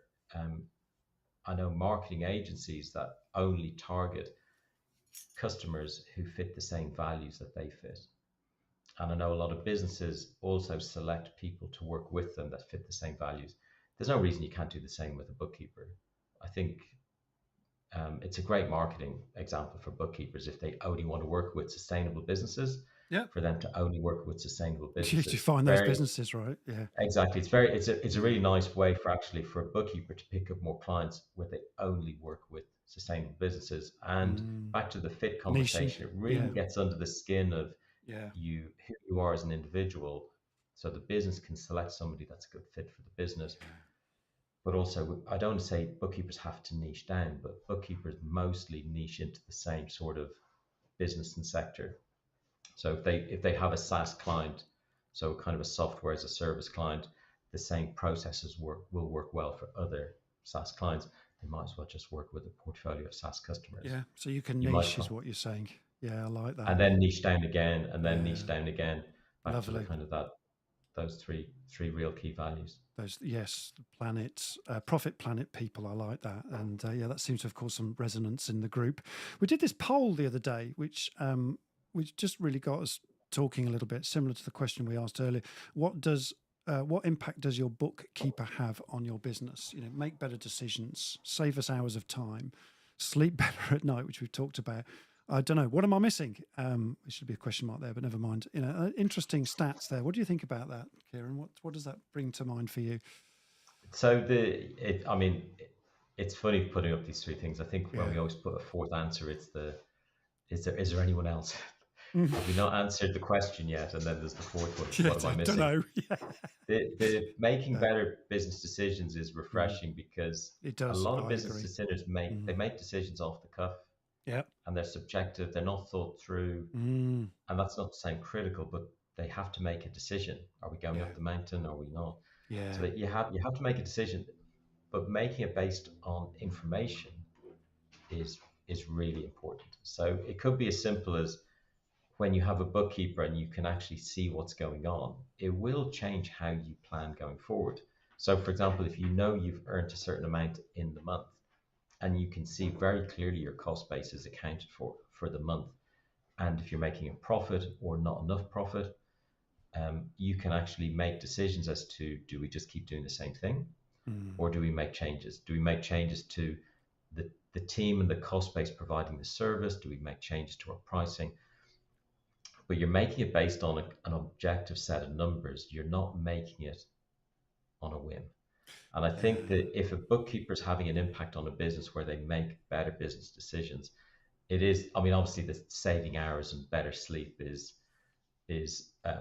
I know marketing agencies that only target customers who fit the same values that they fit. And I know a lot of businesses also select people to work with them that fit the same values. There's no reason you can't do the same with a bookkeeper. I think it's a great marketing example for bookkeepers if they only want to work with sustainable businesses. Yeah. For them to only work with sustainable businesses. You find those businesses, right? Yeah. Exactly. It's a really nice way for a bookkeeper to pick up more clients where they only work with sustainable businesses. And back to the fit conversation, it really gets under the skin of who you are as an individual, so the business can select somebody that's a good fit for the business. but also I don't say bookkeepers have to niche down, but bookkeepers mostly niche into the same sort of business and sector. So if they have a SaaS client, so kind of a software as a service client, the same processes will work well for other SaaS clients. They might as well just work with a portfolio of SaaS customers. Yeah. So you can You might niche is what you're saying. Yeah, I like that. and then niche down again, and then Yeah. niche down again, back to the Lovely. kind of those three real key values. Those, yes, planets, profit planet people. I like that. And yeah, that seems to have caused some resonance in the group. We did this poll the other day, which just really got us talking a little bit, similar to the question we asked earlier. What impact does your bookkeeper have on your business? You know, make better decisions, save us hours of time, sleep better at night, which we've talked about. I don't know. What am I missing? It should be a question mark there, but never mind. You know, interesting stats there. What do you think about that, Ciaran? What does that bring to mind for you? So I mean, it's funny putting up these three things. I think when Yeah. we always put a fourth answer, it's is there anyone else? Mhm. Have we not answered the question yet? And then there's the fourth one. Yeah, What am I I missing? don't know. Yeah. The making better business decisions is refreshing because It a does. lot of I business agree. decisions make decisions off the cuff, Yeah. and they're subjective. They're not thought through, Mm. and that's not to sound critical, but they have to make a decision. Are we going Yeah. up the mountain? Or are we not? Yeah. So that you have to make a decision, but making it based on information is really important. So it could be as simple as when you have a bookkeeper and you can actually see what's going on, it will change how you plan going forward. So, for example, if you know you've earned a certain amount in the month and you can see very clearly your cost base is accounted for the month, and if you're making a profit or not enough profit, you can actually make decisions as to do we just keep doing the same thing or do we make changes? Do we make changes to the team and the cost base providing the service? Do we make changes to our pricing? But you're making it based on an objective set of numbers. You're not making it on a whim. And I think that if a bookkeeper is having an impact on a business where they make better business decisions, it is, I mean, obviously the saving hours and better sleep is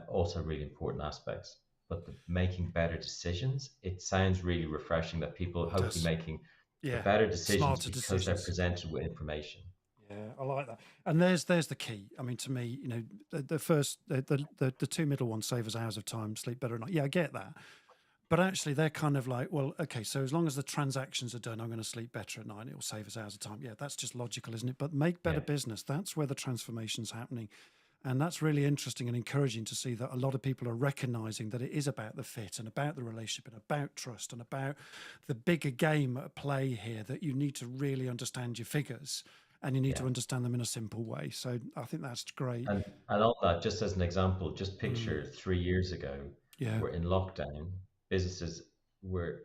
also really important aspects. But the making better decisions, it sounds really refreshing that people are hopefully making better decisions Smarter because decisions. they're presented with information. Yeah, I like that. And there's the key. I mean, to me, you know, the two middle ones, save us hours of time, sleep better at night. Yeah, I get that. But actually, they're kind of like, well, okay, so as long as the transactions are done, I'm going to sleep better at night. It will save us hours of time. Yeah, that's just logical, isn't it? But make better business. That's where the transformation's happening. And that's really interesting and encouraging to see that a lot of people are recognizing that it is about the fit and about the relationship and about trust and about the bigger game at play here, that you need to really understand your figures and you need to understand them in a simple way. So I think that's great. And on that, just as an example, just picture 3 years ago, we're in lockdown, businesses were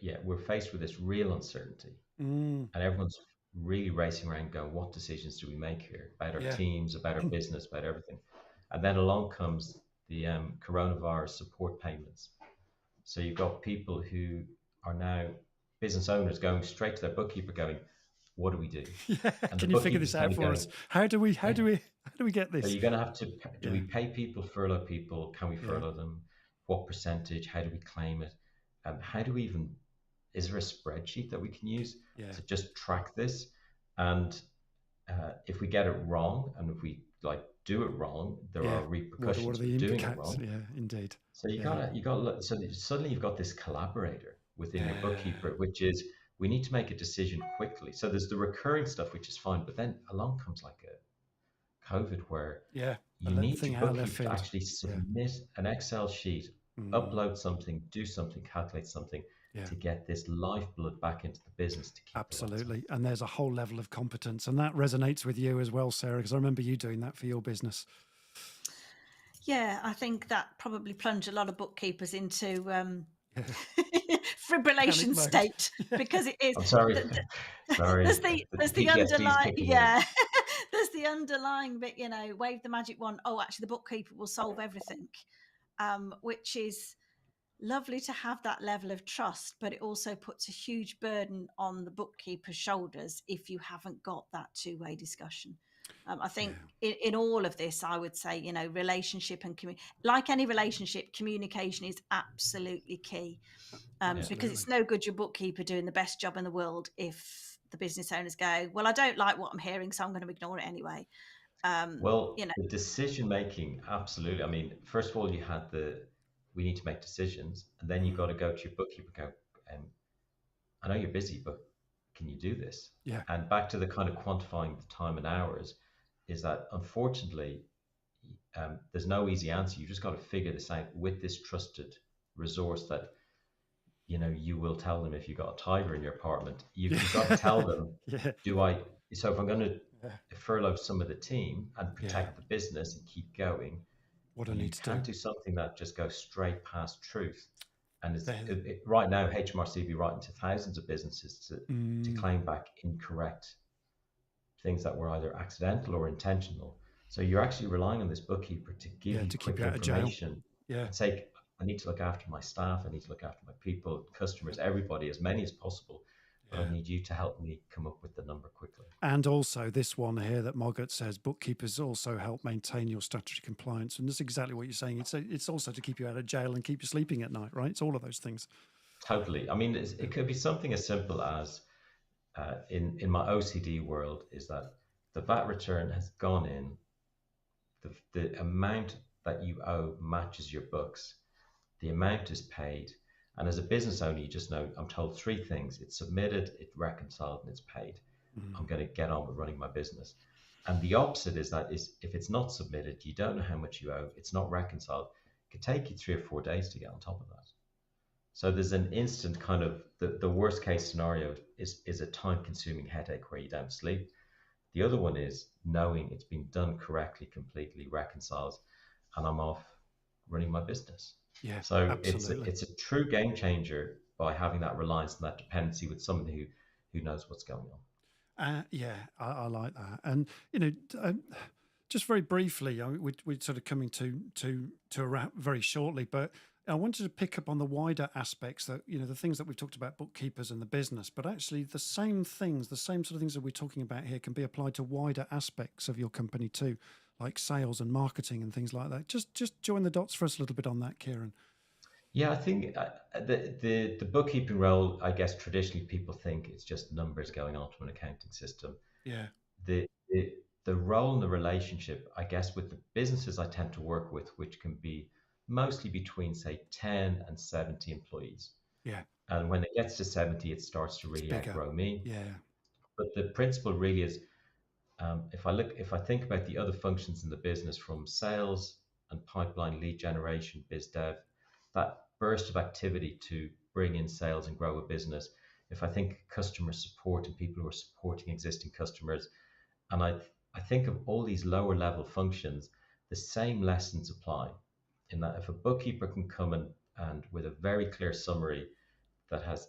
faced with this real uncertainty. And everyone's really racing around going, what decisions do we make here about our teams, about our business, about everything? And then along comes the coronavirus support payments. So you've got people who are now business owners going straight to their bookkeeper going, what do we do? Yeah, and can you figure this out for us? How do we get this? So you're going to have to, do we pay people, furlough people? Can we furlough them? What percentage? How do we claim it? How do we even, is there a spreadsheet that we can use to just track this? And if we get it wrong, and if we do it wrong, there are repercussions what are for the doing impacts? it wrong. Yeah, indeed. So so suddenly you've got this collaborator within your bookkeeper, which is, we need to make a decision quickly. So there's the recurring stuff, which is fine, but then along comes like a COVID where you need your bookkeeper to actually submit an Excel sheet, upload something, do something, calculate something to get this lifeblood back into the business to keep absolutely. And there's a whole level of competence, and that resonates with you as well, Sarah, because I remember you doing that for your business. Yeah, I think that probably plunged a lot of bookkeepers into fibrillation state, because it is. I'm sorry. Sorry. There's the underlying, there's the underlying bit, you know, wave the magic wand. Oh, actually, the bookkeeper will solve everything, which is lovely to have that level of trust, but it also puts a huge burden on the bookkeeper's shoulders if you haven't got that two-way discussion. I think Yeah. in all of this, I would say, relationship and like any relationship, communication is absolutely key. Yeah. Because Absolutely. it's no good your bookkeeper doing the best job in the world if the business owners go, well, I don't like what I'm hearing, so I'm going to ignore it anyway. Well, You know, the decision making, absolutely. I mean, first of all, you had we need to make decisions, and then you got to go to your bookkeeper and go, um, I know you're busy, but can you do this? Yeah. And back to the kind of quantifying the time and hours, is that unfortunately, there's no easy answer. You just got to figure this out with this trusted resource that you will tell them if you got a tiger in your apartment. You've got to tell them, Yeah. do I? So if I'm going to Yeah. furlough some of the team and Yeah. protect the business and keep going, What I you need to do. can't do something that just goes straight past truth. And There. right now, HMRC be writing to thousands of businesses to Mm, claim back incorrect things that were either accidental or intentional. So you're actually relying on this bookkeeper to give yeah. you To keep quick you out of jail. information Yeah. and say, I need to look after my staff, I need to look after my people, customers, everybody, as many as possible. But I Yeah. need you to help me come up with the number quickly. And also this one here that Margaret says, bookkeepers also help maintain your statutory compliance. And that's exactly what you're saying. It's also to keep you out of jail and keep you sleeping at night, right? It's all of those things. Totally. I mean, Yeah. it could be something as simple as in my OCD world is that the VAT return has gone in, the amount that you owe matches your books, the amount is paid, and as a business owner, you just know I'm told three things: it's submitted, it's reconciled, and it's paid. I'm Mm, going to get on with running my business. And the opposite is that is if it's not submitted, you don't know how much you owe, it's not reconciled. It could take you 3 or 4 days to get on top of that. So there's an instant kind of the worst case scenario is a time consuming headache where you don't sleep. The other one is knowing it's been done correctly, completely reconciled, and I'm off running my business. yeah, So absolutely. it's a true game changer by having that reliance and that dependency with someone who knows what's going on. Yeah, I like that. And just very briefly, we're sort of coming to a wrap very shortly, but I wanted to pick up on the wider aspects that the things that we've talked about, bookkeepers and the business, but actually the same things, the same sort of things that we're talking about here, can be applied to wider aspects of your company too, like sales and marketing and things like that. Just join the dots for us a little bit on that, Ciaran. Yeah, I think the bookkeeping role, I guess traditionally people think it's just numbers going onto an accounting system. Yeah, The the the role and the relationship, I guess, with the businesses I tend to work with, which can be mostly between say 10 and 70 employees. yeah, And when it gets to 70, it starts to it's really bigger. outgrow me. Yeah, But the principle really is if I think about the other functions in the business from sales and pipeline lead generation, biz dev, that burst of activity to bring in sales and grow a business. If I think customer support and people who are supporting existing customers, and I think of all these lower level functions, the same lessons apply. In that, if a bookkeeper can come and with a very clear summary that has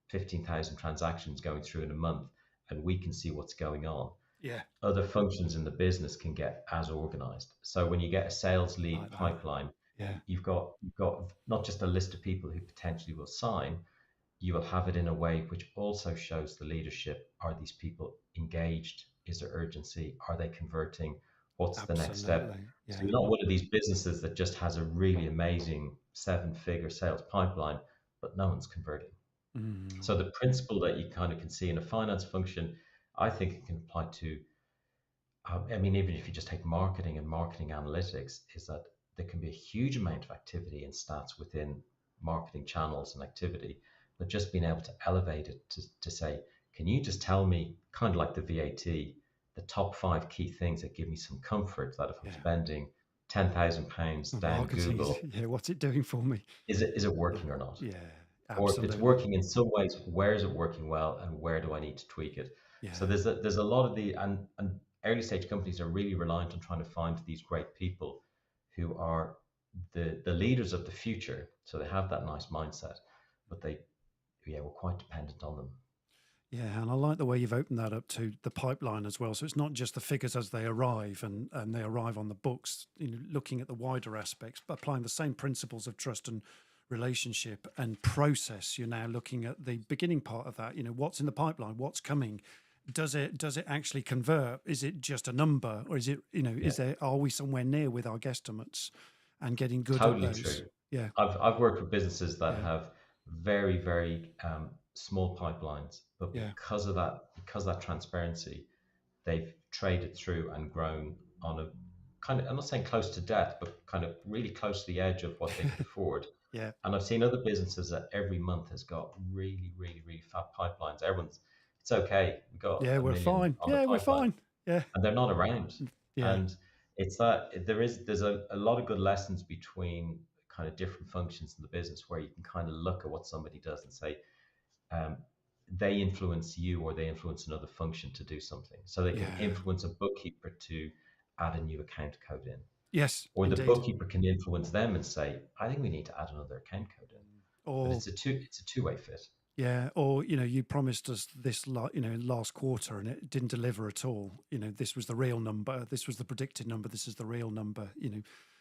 15,000 transactions going through in a month, and we can see what's going on, yeah, other functions in the business can get as organized. So when you get a sales lead like that. pipeline, Yeah, you've got not just a list of people who potentially will sign, you will have it in a way which also shows the leadership. Are these people engaged? Is there urgency? Are they converting? What's the next step? absolutely. So Yeah. you're not one of these businesses that just has a really amazing 7-figure sales pipeline, but no one's converting. Mm, So the principle that you kind of can see in a finance function, I think it can apply to I mean, even if you just take marketing and marketing analytics, is that there can be a huge amount of activity and stats within marketing channels and activity, but just being able to elevate it to say, can you just tell me, kind of like the VAT, the top 5 key things that give me some comfort that if I'm yeah. spending £10,000 The down marketing is, Google, yeah, what's it doing for me? is it Yeah, working or not? yeah, Or if it's absolutely. working in some ways, where is it working well and where do I need to tweak it? So Yeah, there's a lot of and early stage companies are really reliant on trying to find these great people who are the leaders of the future. So they have that nice mindset, but we're quite dependent on them. yeah, and I like the way you've opened that up to the pipeline as well. So it's not just the figures as they arrive and they arrive on the books. Looking at the wider aspects, but applying the same principles of trust and relationship and process. You're now looking at the beginning part of that. What's in the pipeline, what's coming. does it actually convert? Is it just a number, or is it, are we somewhere near with our guesstimates and getting good Totally at those? true. Yeah. I've worked with businesses that Yeah. have very, very small pipelines, but Yeah. because of that transparency, they've traded through and grown on a kind of, I'm not saying close to death, but kind of really close to the edge of what they could afford. Yeah. And I've seen other businesses that every month has got really, really, really fat pipelines. It's okay. We've got Yeah, a we're million fine. on the Yeah, we're pipeline, fine. Yeah. and they're not around. Yeah. And it's that there's a lot of good lessons between kind of different functions in the business where you can kind of look at what somebody does and say, um, they influence you or they influence another function to do something. So they can influence a bookkeeper to add a new account code in. Yes. Or indeed. the bookkeeper can influence them and say, I think we need to add another account code in. Or but it's a two-way fit. Yeah, or you promised us this, last quarter, and it didn't deliver at all. This was the real number. This was the predicted number. This is the real number.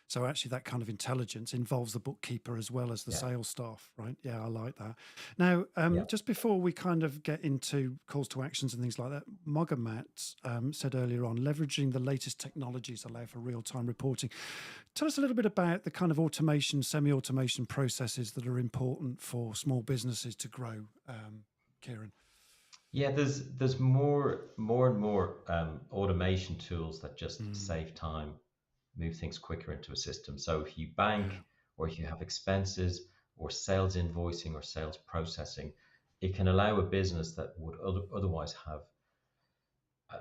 So actually, that kind of intelligence involves the bookkeeper as well as the sales staff, right? Yeah, I like that. Now, just before we kind of get into calls to actions and things like that, Matt said earlier on, leveraging the latest technologies allow for real-time reporting. Tell us a little bit about the kind of automation, semi-automation processes that are important for small businesses to grow, Ciaran. Yeah, there's more and more automation tools that just save time, move things quicker into a system. So if you bank or if you have expenses or sales invoicing or sales processing, it can allow a business that would otherwise have,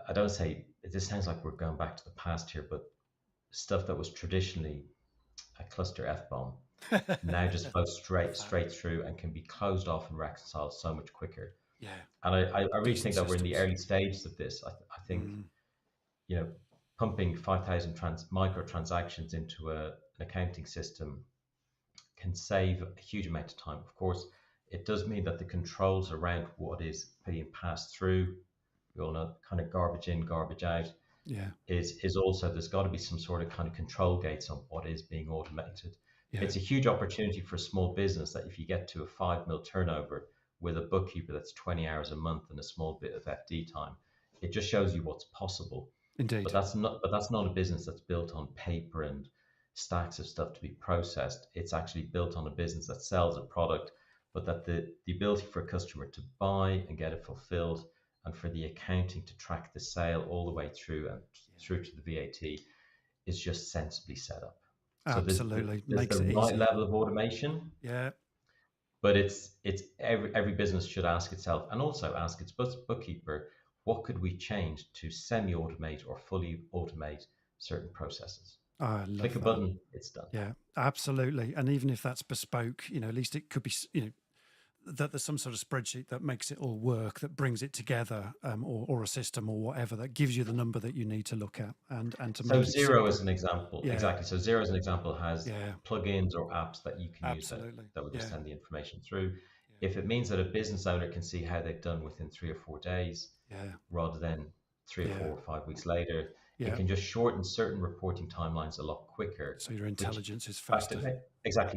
I don't say, this sounds like we're going back to the past here, but stuff that was traditionally a cluster F-bomb now just flows straight through and can be closed off and reconciled so much quicker. Yeah. And I really think that we're in the systems. early stages of this. I think, pumping 5,000 microtransactions into an accounting system can save a huge amount of time. Of course, it does mean that the controls around what is being passed through, we all know, kind of garbage in, garbage out, is also, there's got to be some sort of kind of control gates on what is being automated. Yeah. It's a huge opportunity for a small business that if you get to a 5 mil turnover with a bookkeeper that's 20 hours a month and a small bit of FD time, it just shows you what's possible. Indeed. But that's not a business that's built on paper and stacks of stuff to be processed. It's actually built on a business that sells a product, but that the ability for a customer to buy and get it fulfilled, and for the accounting to track the sale all the way through and through to the VAT is just sensibly set up. Absolutely. So there's the right level of automation. Yeah. But it's every business should ask itself, and also ask its bookkeeper, what could we change to semi-automate or fully automate certain processes? Click a button, it's done. Yeah, absolutely. And even if that's bespoke, at least it could be, that there's some sort of spreadsheet that makes it all work, that brings it together, or a system or whatever that gives you the number that you need to look at and to make it Xero as an example. Yeah. Exactly. So Xero as an example has plugins or apps that you can use that will just send the information through. If it means that a business owner can see how they've done within 3 or 4 days, rather than 3 or 4 or 5 weeks later, it can just shorten certain reporting timelines a lot quicker. So your intelligence is faster.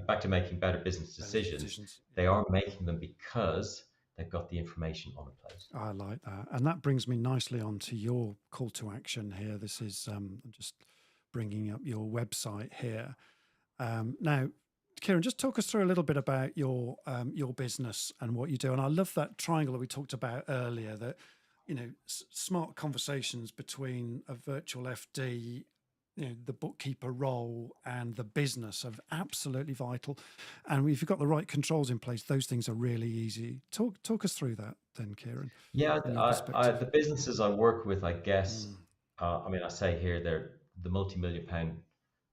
Back to making better business decisions. They are making them because they've got the information on a plate. I like that. And that brings me nicely on to your call to action here. This is, I'm just bringing up your website here. Now, Ciaran, just talk us through a little bit about your business and what you do. And I love that triangle that we talked about earlier, that, smart conversations between a virtual FD, the bookkeeper role and the business are absolutely vital. And if you've got the right controls in place, those things are really easy. Talk us through that then, Ciaran. Yeah, the businesses I work with, I guess, I say here, they're the multi-million-pound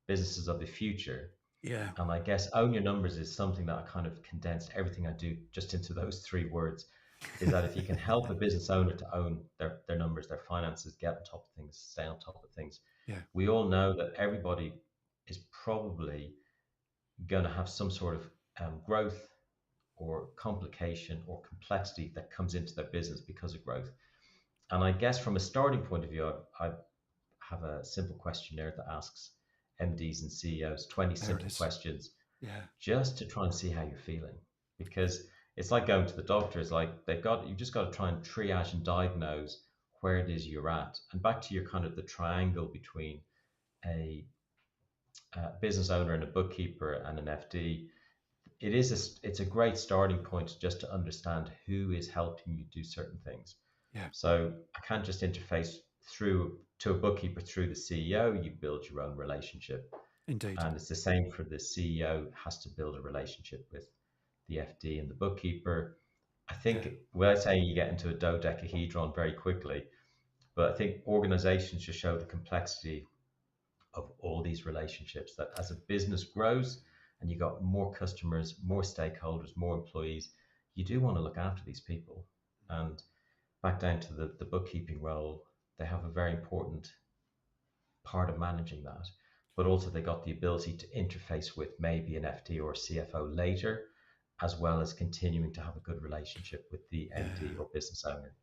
businesses of the future. Yeah. And I guess own your numbers is something that I kind of condensed everything I do just into those 3 words. Is that if you can help a business owner to own their numbers, their finances, get on top of things, stay on top of things. Yeah. We all know that everybody is probably going to have some sort of growth or complication or complexity that comes into their business because of growth. And I guess from a starting point of view, I have a simple questionnaire that asks MDs and CEOs 20 simple questions, just to try and see how you're feeling. Because it's like going to the doctor. It's like you've just got to try and triage and diagnose where it is you're at. And back to your kind of the triangle between a business owner and a bookkeeper and an FD, it's a great starting point just to understand who is helping you do certain things. Yeah. So I can't just interface through to a bookkeeper through the CEO. You build your own relationship. Indeed. And it's the same for the CEO has to build a relationship with the FD and the bookkeeper. I think, without saying you get into a dodecahedron very quickly, but I think organizations just show the complexity of all these relationships, that as a business grows and you got more customers, more stakeholders, more employees, you do want to look after these people. And back down to the bookkeeping role, they have a very important part of managing that. But also they got the ability to interface with maybe an FD or a CFO later, as well as continuing to have a good relationship with the MD or business owner.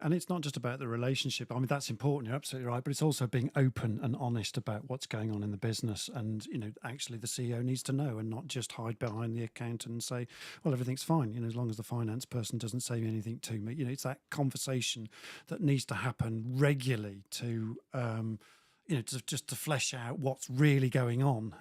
And it's not just about the relationship. I mean, that's important. You're absolutely right. But it's also being open and honest about what's going on in the business. And, actually the CEO needs to know and not just hide behind the accountant and say, well, everything's fine. As long as the finance person doesn't say anything to me. It's that conversation that needs to happen regularly to, just to flesh out what's really going on,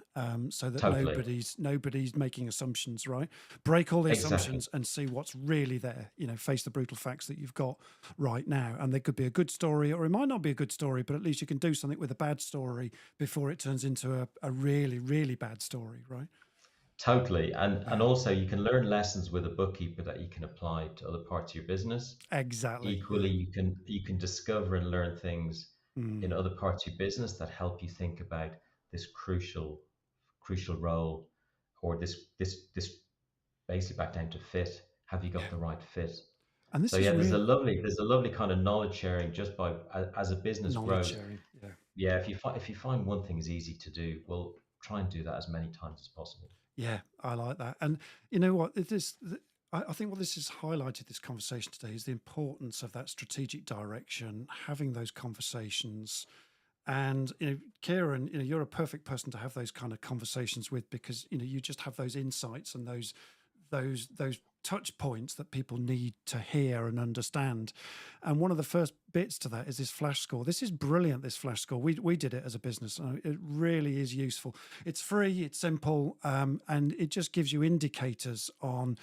so that Totally. nobody's making assumptions, right? Break all the Exactly. assumptions and see what's really there. Face the brutal facts that you've got right now. And there could be a good story, or it might not be a good story, but at least you can do something with a bad story before it turns into a really, really bad story, right? Totally. And also you can learn lessons with a bookkeeper that you can apply to other parts of your business. Exactly. Equally, you can discover and learn things Mm. in other parts of your business that help you think about this crucial role, or this basically back down to fit. Have you got the right fit? And this So is yeah, real there's a lovely kind of knowledge sharing just by as a business knowledge grows. sharing. Yeah. Yeah, if you find one thing is easy to do, well, try and do that as many times as possible. Yeah, I like that. And you know what? I think what this has highlighted, this conversation today, is the importance of that strategic direction, having those conversations. And Ciaran, you're a perfect person to have those kind of conversations with, because you just have those insights and those touch points that people need to hear and understand. And one of the first bits to that is this flash score. This is brilliant, this flash score. We did it as a business. It really is useful. It's free, it's simple, and it just gives you indicators on,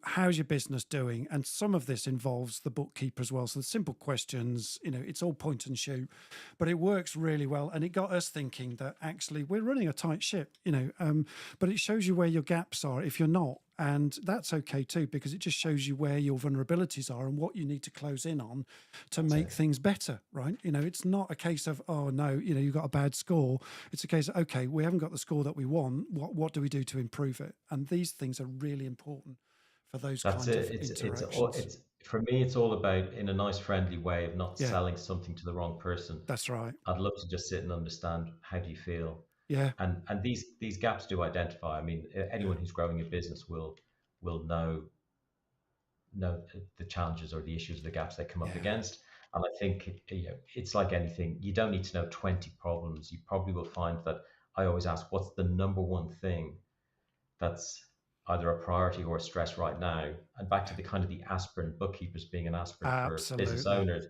how's your business doing? And some of this involves the bookkeeper as well. So the simple questions, it's all point and shoot, but it works really well. And it got us thinking that actually we're running a tight ship, but it shows you where your gaps are if you're not. And that's okay too, because it just shows you where your vulnerabilities are and what you need to close in on to make things better, right? It's not a case of, oh no, you've got a bad score. It's a case of, okay, we haven't got the score that we want. What do we do to improve it? And these things are really important for those kinds of interactions. It's for me, it's all about, in a nice, friendly way, of not Yeah. selling something to the wrong person. That's right. I'd love to just sit and understand, how do you feel? Yeah. And these gaps do identify. I mean, anyone who's growing a business will know the challenges or the issues, the gaps they come up against. And I think it's like anything. You don't need to know 20 problems. You probably will find that I always ask, what's the number one thing that's either a priority or a stress right now? And back to the kind of the aspirin, bookkeepers being an aspirin for business owners,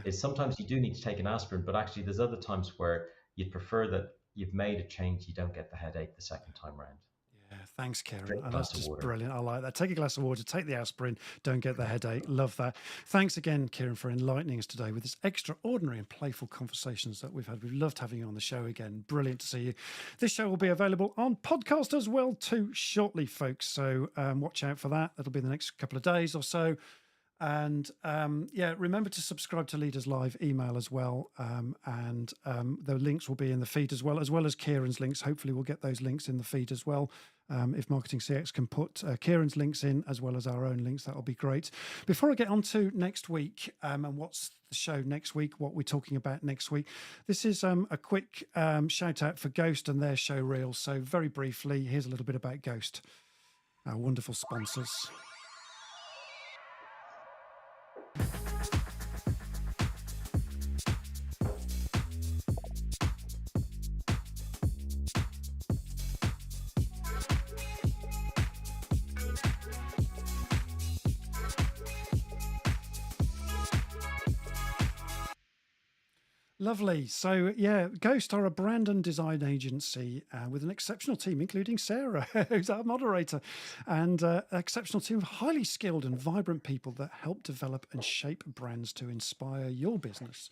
is sometimes you do need to take an aspirin, but actually there's other times where you'd prefer that you've made a change, you don't get the headache the second time round. Yeah, thanks, Ciaran. Drink a And glass that's of just water. brilliant. I like that. Take a glass of water, take the aspirin, don't get the headache. Love that. Thanks again, Ciaran, for enlightening us today with this extraordinary and playful conversations that we've had. We've loved having you on the show again. Brilliant to see you. This show will be available on podcast as well too shortly, folks. So watch out for that. That'll be the next couple of days or so. And remember to subscribe to Leaders Live email as well. And the links will be in the feed as well as Ciaran's links. Hopefully we'll get those links in the feed as well. If Marketing CX can put Ciaran's links in as well as our own links, that'll be great. Before I get on to next week and what's the show next week, what we're talking about next week, this is a quick shout out for Ghost and their show reel. So very briefly, here's a little bit about Ghost, our wonderful sponsors. Lovely. So, yeah, Ghost are a brand and design agency with an exceptional team, including Sarah, who's our moderator, and an exceptional team of highly skilled and vibrant people that help develop and shape brands to inspire your business.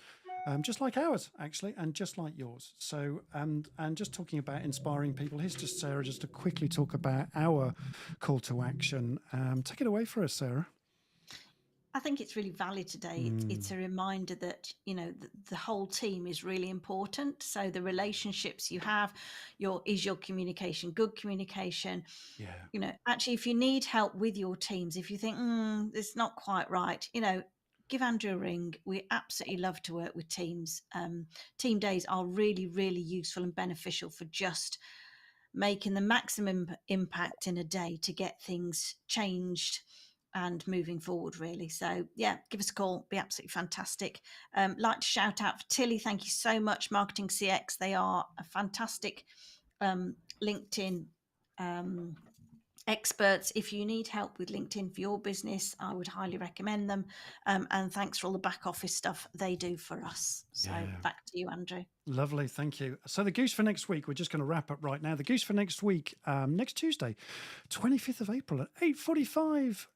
Just like ours, actually, and just like yours. So, and just talking about inspiring people, here's just Sarah just to quickly talk about our call to action. Take it away for us, Sarah. I think it's really valid today. It's a reminder that, the whole team is really important. So the relationships you have, is your communication good communication? Yeah. Actually, if you need help with your teams, if you think, it's not quite right, give Andrew a ring. We absolutely love to work with teams. Team days are really, really useful and beneficial for just making the maximum impact in a day to get things changed and moving forward, really. So yeah, give us a call. Be absolutely fantastic. Like to shout out for Tilly. Thank you so much, Marketing CX. They are a fantastic LinkedIn experts. If you need help with LinkedIn for your business, I would highly recommend them. And thanks for all the back office stuff they do for us. So back to you, Andrew. Lovely, thank you. So the goose for next week, we're just going to wrap up right now. The goose for next week, next Tuesday, 25th of April at 8:45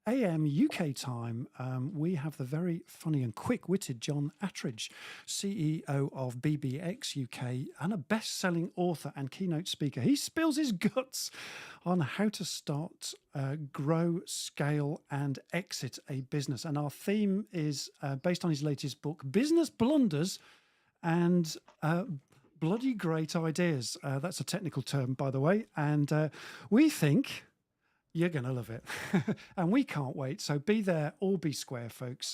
a.m. UK time, we have the very funny and quick-witted John Attridge, CEO of BBX UK and a best-selling author and keynote speaker. He spills his guts on how to start, grow, scale, and exit a business. And our theme is based on his latest book, Business Blunders and Bloody Great Ideas. That's a technical term, by the way. And we think you're going to love it. And we can't wait. So be there or be square, folks.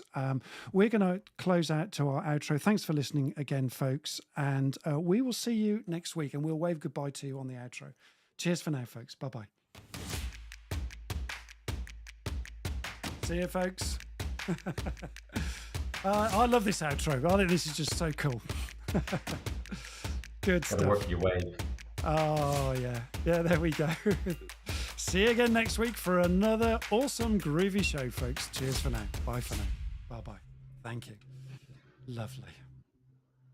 We're going to close out to our outro. Thanks for listening again, folks. And we will see you next week. And we'll wave goodbye to you on the outro. Cheers for now, folks. Bye-bye. See you, folks. I love this outro. I think this is just so cool. Good stuff. Gotta work your way. Oh, yeah. Yeah, there we go. See you again next week for another awesome, groovy show, folks. Cheers for now. Bye for now. Bye-bye. Thank you. Lovely.